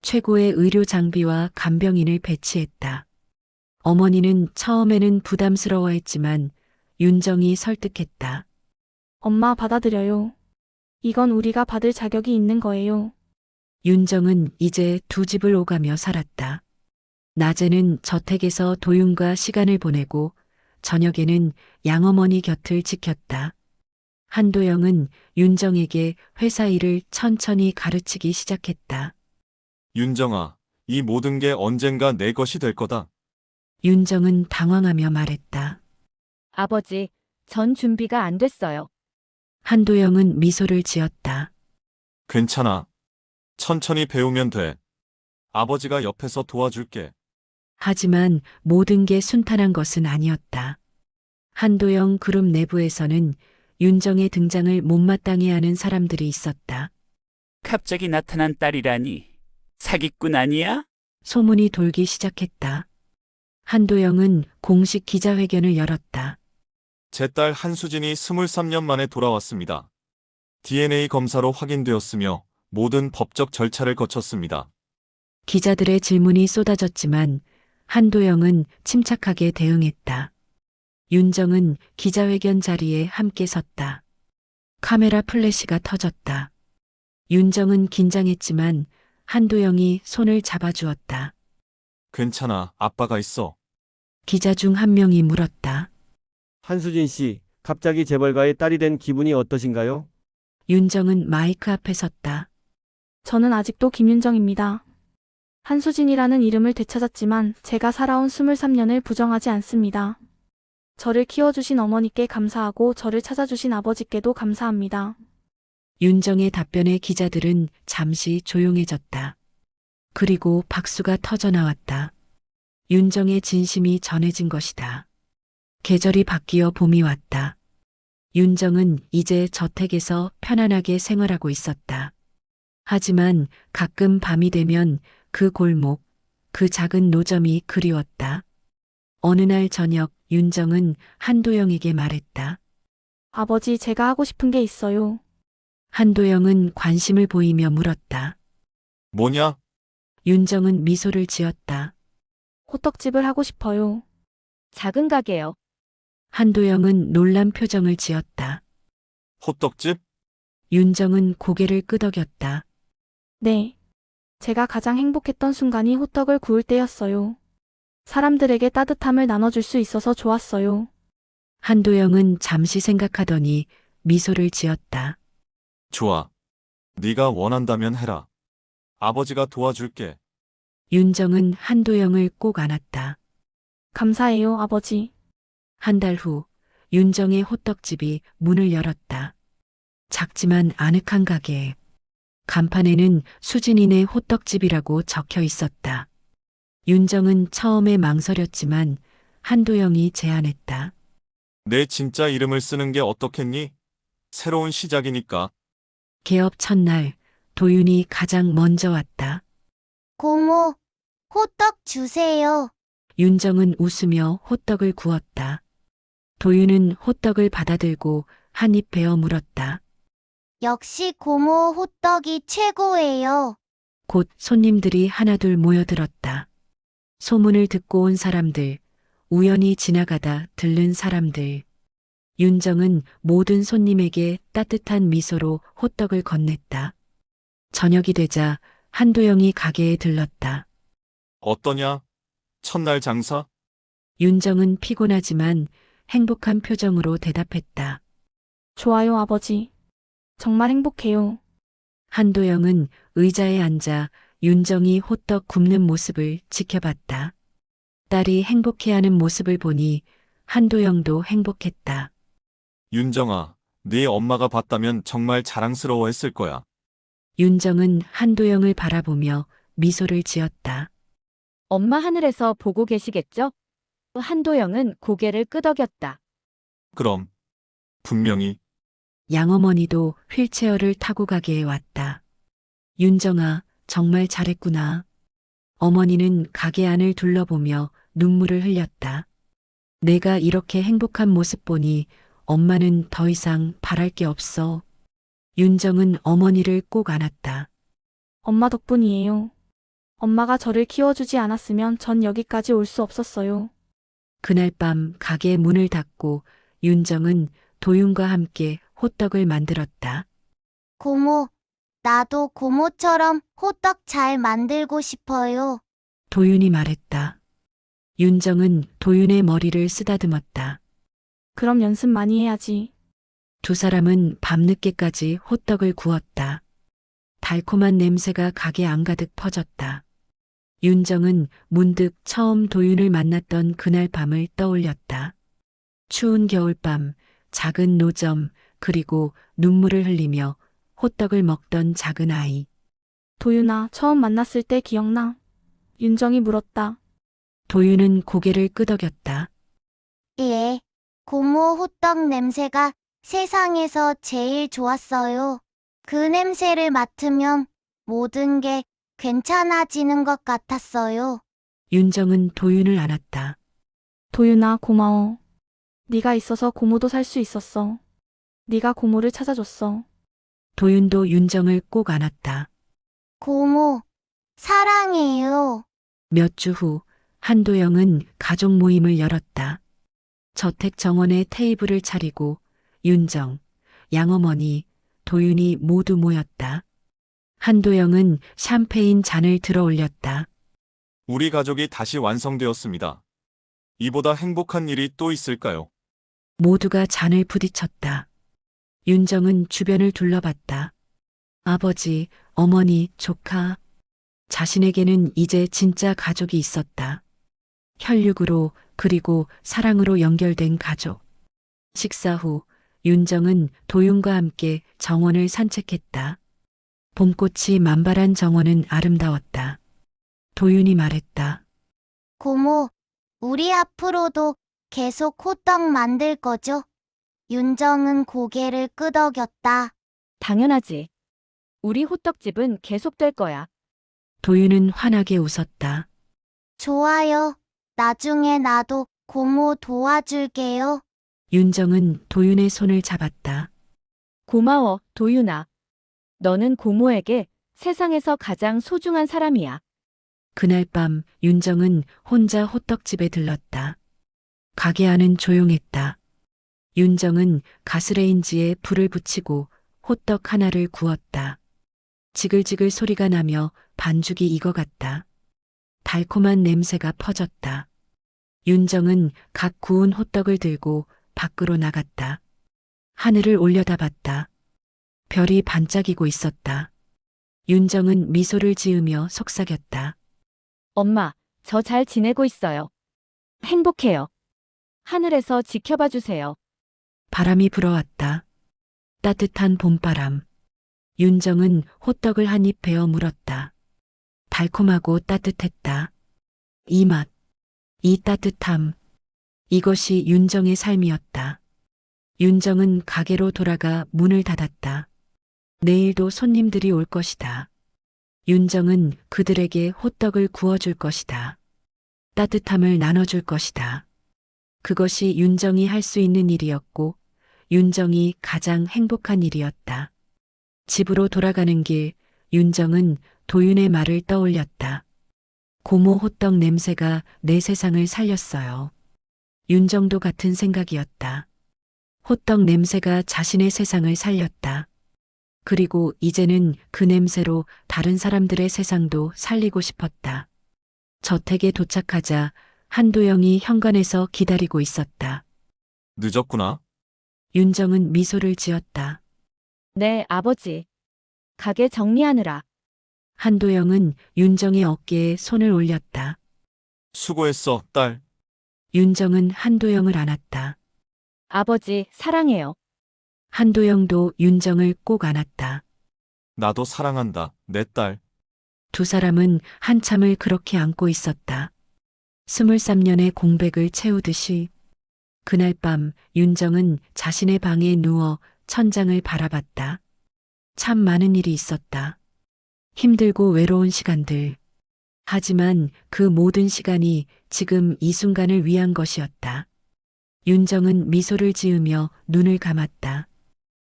최고의 의료 장비와 간병인을 배치했다. 어머니는 처음에는 부담스러워했지만 윤정이 설득했다. 엄마 받아들여요. 이건 우리가 받을 자격이 있는 거예요. 윤정은 이제 두 집을 오가며 살았다. 낮에는 저택에서 도윤과 시간을 보내고 저녁에는 양어머니 곁을 지켰다. 한도영은 윤정에게 회사 일을 천천히 가르치기 시작했다. 윤정아, 이 모든 게 언젠가 내 것이 될 거다. 윤정은 당황하며 말했다. 아버지, 전 준비가 안 됐어요. 한도영은 미소를 지었다. 괜찮아. 천천히 배우면 돼. 아버지가 옆에서 도와줄게. 하지만 모든 게 순탄한 것은 아니었다. 한도영 그룹 내부에서는 윤정의 등장을 못마땅해 하는 사람들이 있었다. 갑자기 나타난 딸이라니. 사기꾼 아니야? 소문이 돌기 시작했다. 한도영은 공식 기자회견을 열었다. 제 딸 한수진이 23년 만에 돌아왔습니다. DNA 검사로 확인되었으며 모든 법적 절차를 거쳤습니다. 기자들의 질문이 쏟아졌지만 한도영은 침착하게 대응했다. 윤정은 기자회견 자리에 함께 섰다. 카메라 플래시가 터졌다. 윤정은 긴장했지만 한도영이 손을 잡아주었다. 괜찮아, 아빠가 있어. 기자 중 한 명이 물었다. 한수진 씨, 갑자기 재벌가의 딸이 된 기분이 어떠신가요? 윤정은 마이크 앞에 섰다. 저는 아직도 김윤정입니다. 한수진이라는 이름을 되찾았지만 제가 살아온 23년을 부정하지 않습니다. 저를 키워주신 어머니께 감사하고 저를 찾아주신 아버지께도 감사합니다. 윤정의 답변에 기자들은 잠시 조용해졌다. 그리고 박수가 터져나왔다. 윤정의 진심이 전해진 것이다. 계절이 바뀌어 봄이 왔다. 윤정은 이제 저택에서 편안하게 생활하고 있었다. 하지만 가끔 밤이 되면 그 골목, 그 작은 노점이 그리웠다. 어느 날 저녁 윤정은 한도영에게 말했다. 아버지, 제가 하고 싶은 게 있어요. 한도영은 관심을 보이며 물었다. 뭐냐? 윤정은 미소를 지었다. 호떡집을 하고 싶어요. 작은 가게요. 한도영은 놀란 표정을 지었다. 호떡집? 윤정은 고개를 끄덕였다. 네. 제가 가장 행복했던 순간이 호떡을 구울 때였어요. 사람들에게 따뜻함을 나눠줄 수 있어서 좋았어요. 한도영은 잠시 생각하더니 미소를 지었다. 좋아. 네가 원한다면 해라. 아버지가 도와줄게. 윤정은 한도영을 꼭 안았다. 감사해요, 아버지. 한 달 후 윤정의 호떡집이 문을 열었다. 작지만 아늑한 가게. 간판에는 수진이네 호떡집이라고 적혀 있었다. 윤정은 처음에 망설였지만 한도영이 제안했다. 내 진짜 이름을 쓰는 게 어떻겠니? 새로운 시작이니까. 개업 첫날 도윤이 가장 먼저 왔다. 고모, 호떡 주세요. 윤정은 웃으며 호떡을 구웠다. 도윤은 호떡을 받아들고 한 입 베어 물었다. 역시 고모 호떡이 최고예요. 곧 손님들이 하나둘 모여들었다. 소문을 듣고 온 사람들, 우연히 지나가다 들른 사람들. 윤정은 모든 손님에게 따뜻한 미소로 호떡을 건넸다. 저녁이 되자 한도영이 가게에 들렀다. 어떠냐? 첫날 장사? 윤정은 피곤하지만 행복한 표정으로 대답했다. 좋아요, 아버지. 정말 행복해요. 한도영은 의자에 앉아 윤정이 호떡 굽는 모습을 지켜봤다. 딸이 행복해하는 모습을 보니 한도영도 행복했다. 윤정아, 네 엄마가 봤다면 정말 자랑스러워했을 거야. 윤정은 한도영을 바라보며 미소를 지었다. 엄마 하늘에서 보고 계시겠죠? 한도영은 고개를 끄덕였다. 그럼 분명히 양어머니도 휠체어를 타고 가게에 왔다. 윤정아, 정말 잘했구나. 어머니는 가게 안을 둘러보며 눈물을 흘렸다. 내가 이렇게 행복한 모습 보니 엄마는 더 이상 바랄 게 없어. 윤정은 어머니를 꼭 안았다. 엄마 덕분이에요. 엄마가 저를 키워주지 않았으면 전 여기까지 올 수 없었어요. 그날 밤 가게 문을 닫고 윤정은 도윤과 함께 호떡을 만들었다. 고모, 나도 고모처럼 호떡 잘 만들고 싶어요. 도윤이 말했다. 윤정은 도윤의 머리를 쓰다듬었다. 그럼 연습 많이 해야지. 두 사람은 밤늦게까지 호떡을 구웠다. 달콤한 냄새가 가게 안가득 퍼졌다. 윤정은 문득 처음 도윤을 만났던 그날 밤을 떠올렸다. 추운 겨울밤, 작은 노점, 그리고 눈물을 흘리며 호떡을 먹던 작은 아이. 도윤아, 처음 만났을 때 기억나? 윤정이 물었다. 도윤은 고개를 끄덕였다. 예, 고모 호떡 냄새가 세상에서 제일 좋았어요. 그 냄새를 맡으면 모든 게 괜찮아지는 것 같았어요. 윤정은 도윤을 안았다. 도윤아, 고마워. 네가 있어서 고모도 살 수 있었어. 네가 고모를 찾아줬어. 도윤도 윤정을 꼭 안았다. 고모, 사랑해요. 몇 주 후 한도영은 가족 모임을 열었다. 저택 정원에 테이블을 차리고 윤정, 양어머니, 도윤이 모두 모였다. 한도영은 샴페인 잔을 들어 올렸다. 우리 가족이 다시 완성되었습니다. 이보다 행복한 일이 또 있을까요? 모두가 잔을 부딪혔다. 윤정은 주변을 둘러봤다. 아버지, 어머니, 조카. 자신에게는 이제 진짜 가족이 있었다. 혈육으로 그리고 사랑으로 연결된 가족. 식사 후 윤정은 도윤과 함께 정원을 산책했다. 봄꽃이 만발한 정원은 아름다웠다. 도윤이 말했다. 고모, 우리 앞으로도 계속 호떡 만들 거죠? 윤정은 고개를 끄덕였다. 당연하지. 우리 호떡집은 계속될 거야. 도윤은 환하게 웃었다. 좋아요. 나중에 나도 고모 도와줄게요. 윤정은 도윤의 손을 잡았다. 고마워, 도윤아. 너는 고모에게 세상에서 가장 소중한 사람이야. 그날 밤 윤정은 혼자 호떡집에 들렀다. 가게 안은 조용했다. 윤정은 가스레인지에 불을 붙이고 호떡 하나를 구웠다. 지글지글 소리가 나며 반죽이 익어갔다. 달콤한 냄새가 퍼졌다. 윤정은 각 구운 호떡을 들고 밖으로 나갔다. 하늘을 올려다봤다. 별이 반짝이고 있었다. 윤정은 미소를 지으며 속삭였다. 엄마, 저 잘 지내고 있어요. 행복해요. 하늘에서 지켜봐 주세요. 바람이 불어왔다. 따뜻한 봄바람. 윤정은 호떡을 한 입 베어 물었다. 달콤하고 따뜻했다. 이 맛, 이 따뜻함. 이것이 윤정의 삶이었다. 윤정은 가게로 돌아가 문을 닫았다. 내일도 손님들이 올 것이다. 윤정은 그들에게 호떡을 구워줄 것이다. 따뜻함을 나눠줄 것이다. 그것이 윤정이 할 수 있는 일이었고, 윤정이 가장 행복한 일이었다. 집으로 돌아가는 길, 윤정은 도윤의 말을 떠올렸다. 고모 호떡 냄새가 내 세상을 살렸어요. 윤정도 같은 생각이었다. 호떡 냄새가 자신의 세상을 살렸다. 그리고 이제는 그 냄새로 다른 사람들의 세상도 살리고 싶었다. 저택에 도착하자 한도영이 현관에서 기다리고 있었다. 늦었구나. 윤정은 미소를 지었다. 네, 아버지. 가게 정리하느라. 한도영은 윤정의 어깨에 손을 올렸다. 수고했어, 딸. 윤정은 한도영을 안았다. 아버지, 사랑해요. 한도영도 윤정을 꼭 안았다. 나도 사랑한다, 내 딸. 두 사람은 한참을 그렇게 안고 있었다. 23년의 공백을 채우듯이. 그날 밤 윤정은 자신의 방에 누워 천장을 바라봤다. 참 많은 일이 있었다. 힘들고 외로운 시간들. 하지만 그 모든 시간이 지금 이 순간을 위한 것이었다. 윤정은 미소를 지으며 눈을 감았다.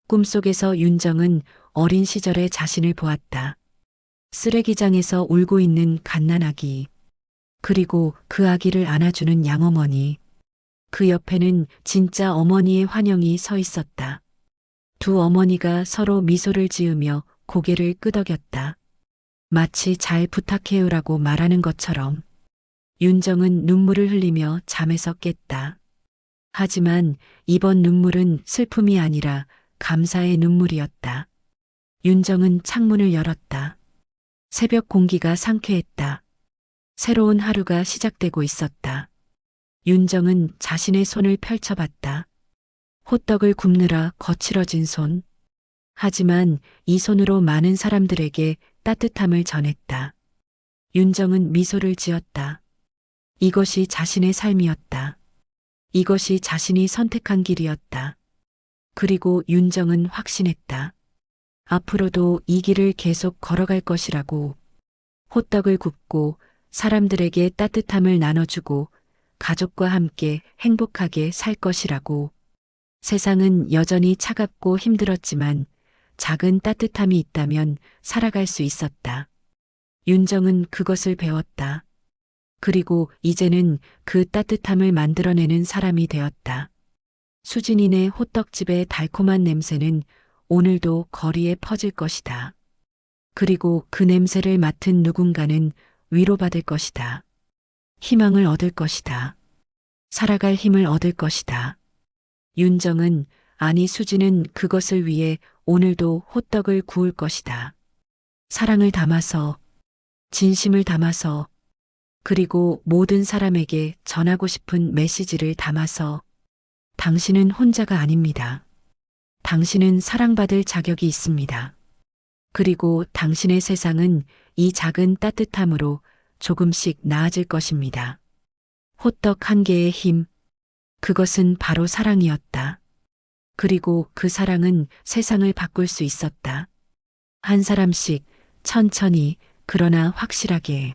꿈속에서 윤정은 어린 시절의 자신을 보았다. 쓰레기장에서 울고 있는 갓난아기. 그리고 그 아기를 안아주는 양어머니. 그 옆에는 진짜 어머니의 환영이 서 있었다. 두 어머니가 서로 미소를 지으며 고개를 끄덕였다. 마치 잘 부탁해요라고 말하는 것처럼. 윤정은 눈물을 흘리며 잠에서 깼다. 하지만 이번 눈물은 슬픔이 아니라 감사의 눈물이었다. 윤정은 창문을 열었다. 새벽 공기가 상쾌했다. 새로운 하루가 시작되고 있었다. 윤정은 자신의 손을 펼쳐봤다. 호떡을 굽느라 거칠어진 손. 하지만 이 손으로 많은 사람들에게 따뜻함을 전했다. 윤정은 미소를 지었다. 이것이 자신의 삶이었다. 이것이 자신이 선택한 길이었다. 그리고 윤정은 확신했다. 앞으로도 이 길을 계속 걸어갈 것이라고. 호떡을 굽고 사람들에게 따뜻함을 나눠주고 가족과 함께 행복하게 살 것이라고. 세상은 여전히 차갑고 힘들었지만 작은 따뜻함이 있다면 살아갈 수 있었다. 윤정은 그것을 배웠다. 그리고 이제는 그 따뜻함을 만들어내는 사람이 되었다. 수진이네 호떡집의 달콤한 냄새는 오늘도 거리에 퍼질 것이다. 그리고 그 냄새를 맡은 누군가는 위로받을 것이다. 희망을 얻을 것이다. 살아갈 힘을 얻을 것이다. 윤정은, 아니 수진은 그것을 위해 오늘도 호떡을 구울 것이다. 사랑을 담아서, 진심을 담아서, 그리고 모든 사람에게 전하고 싶은 메시지를 담아서. 당신은 혼자가 아닙니다. 당신은 사랑받을 자격이 있습니다. 그리고 당신의 세상은 이 작은 따뜻함으로 조금씩 나아질 것입니다. 호떡 한 개의 힘. 그것은 바로 사랑이었다. 그리고 그 사랑은 세상을 바꿀 수 있었다. 한 사람씩 천천히, 그러나 확실하게.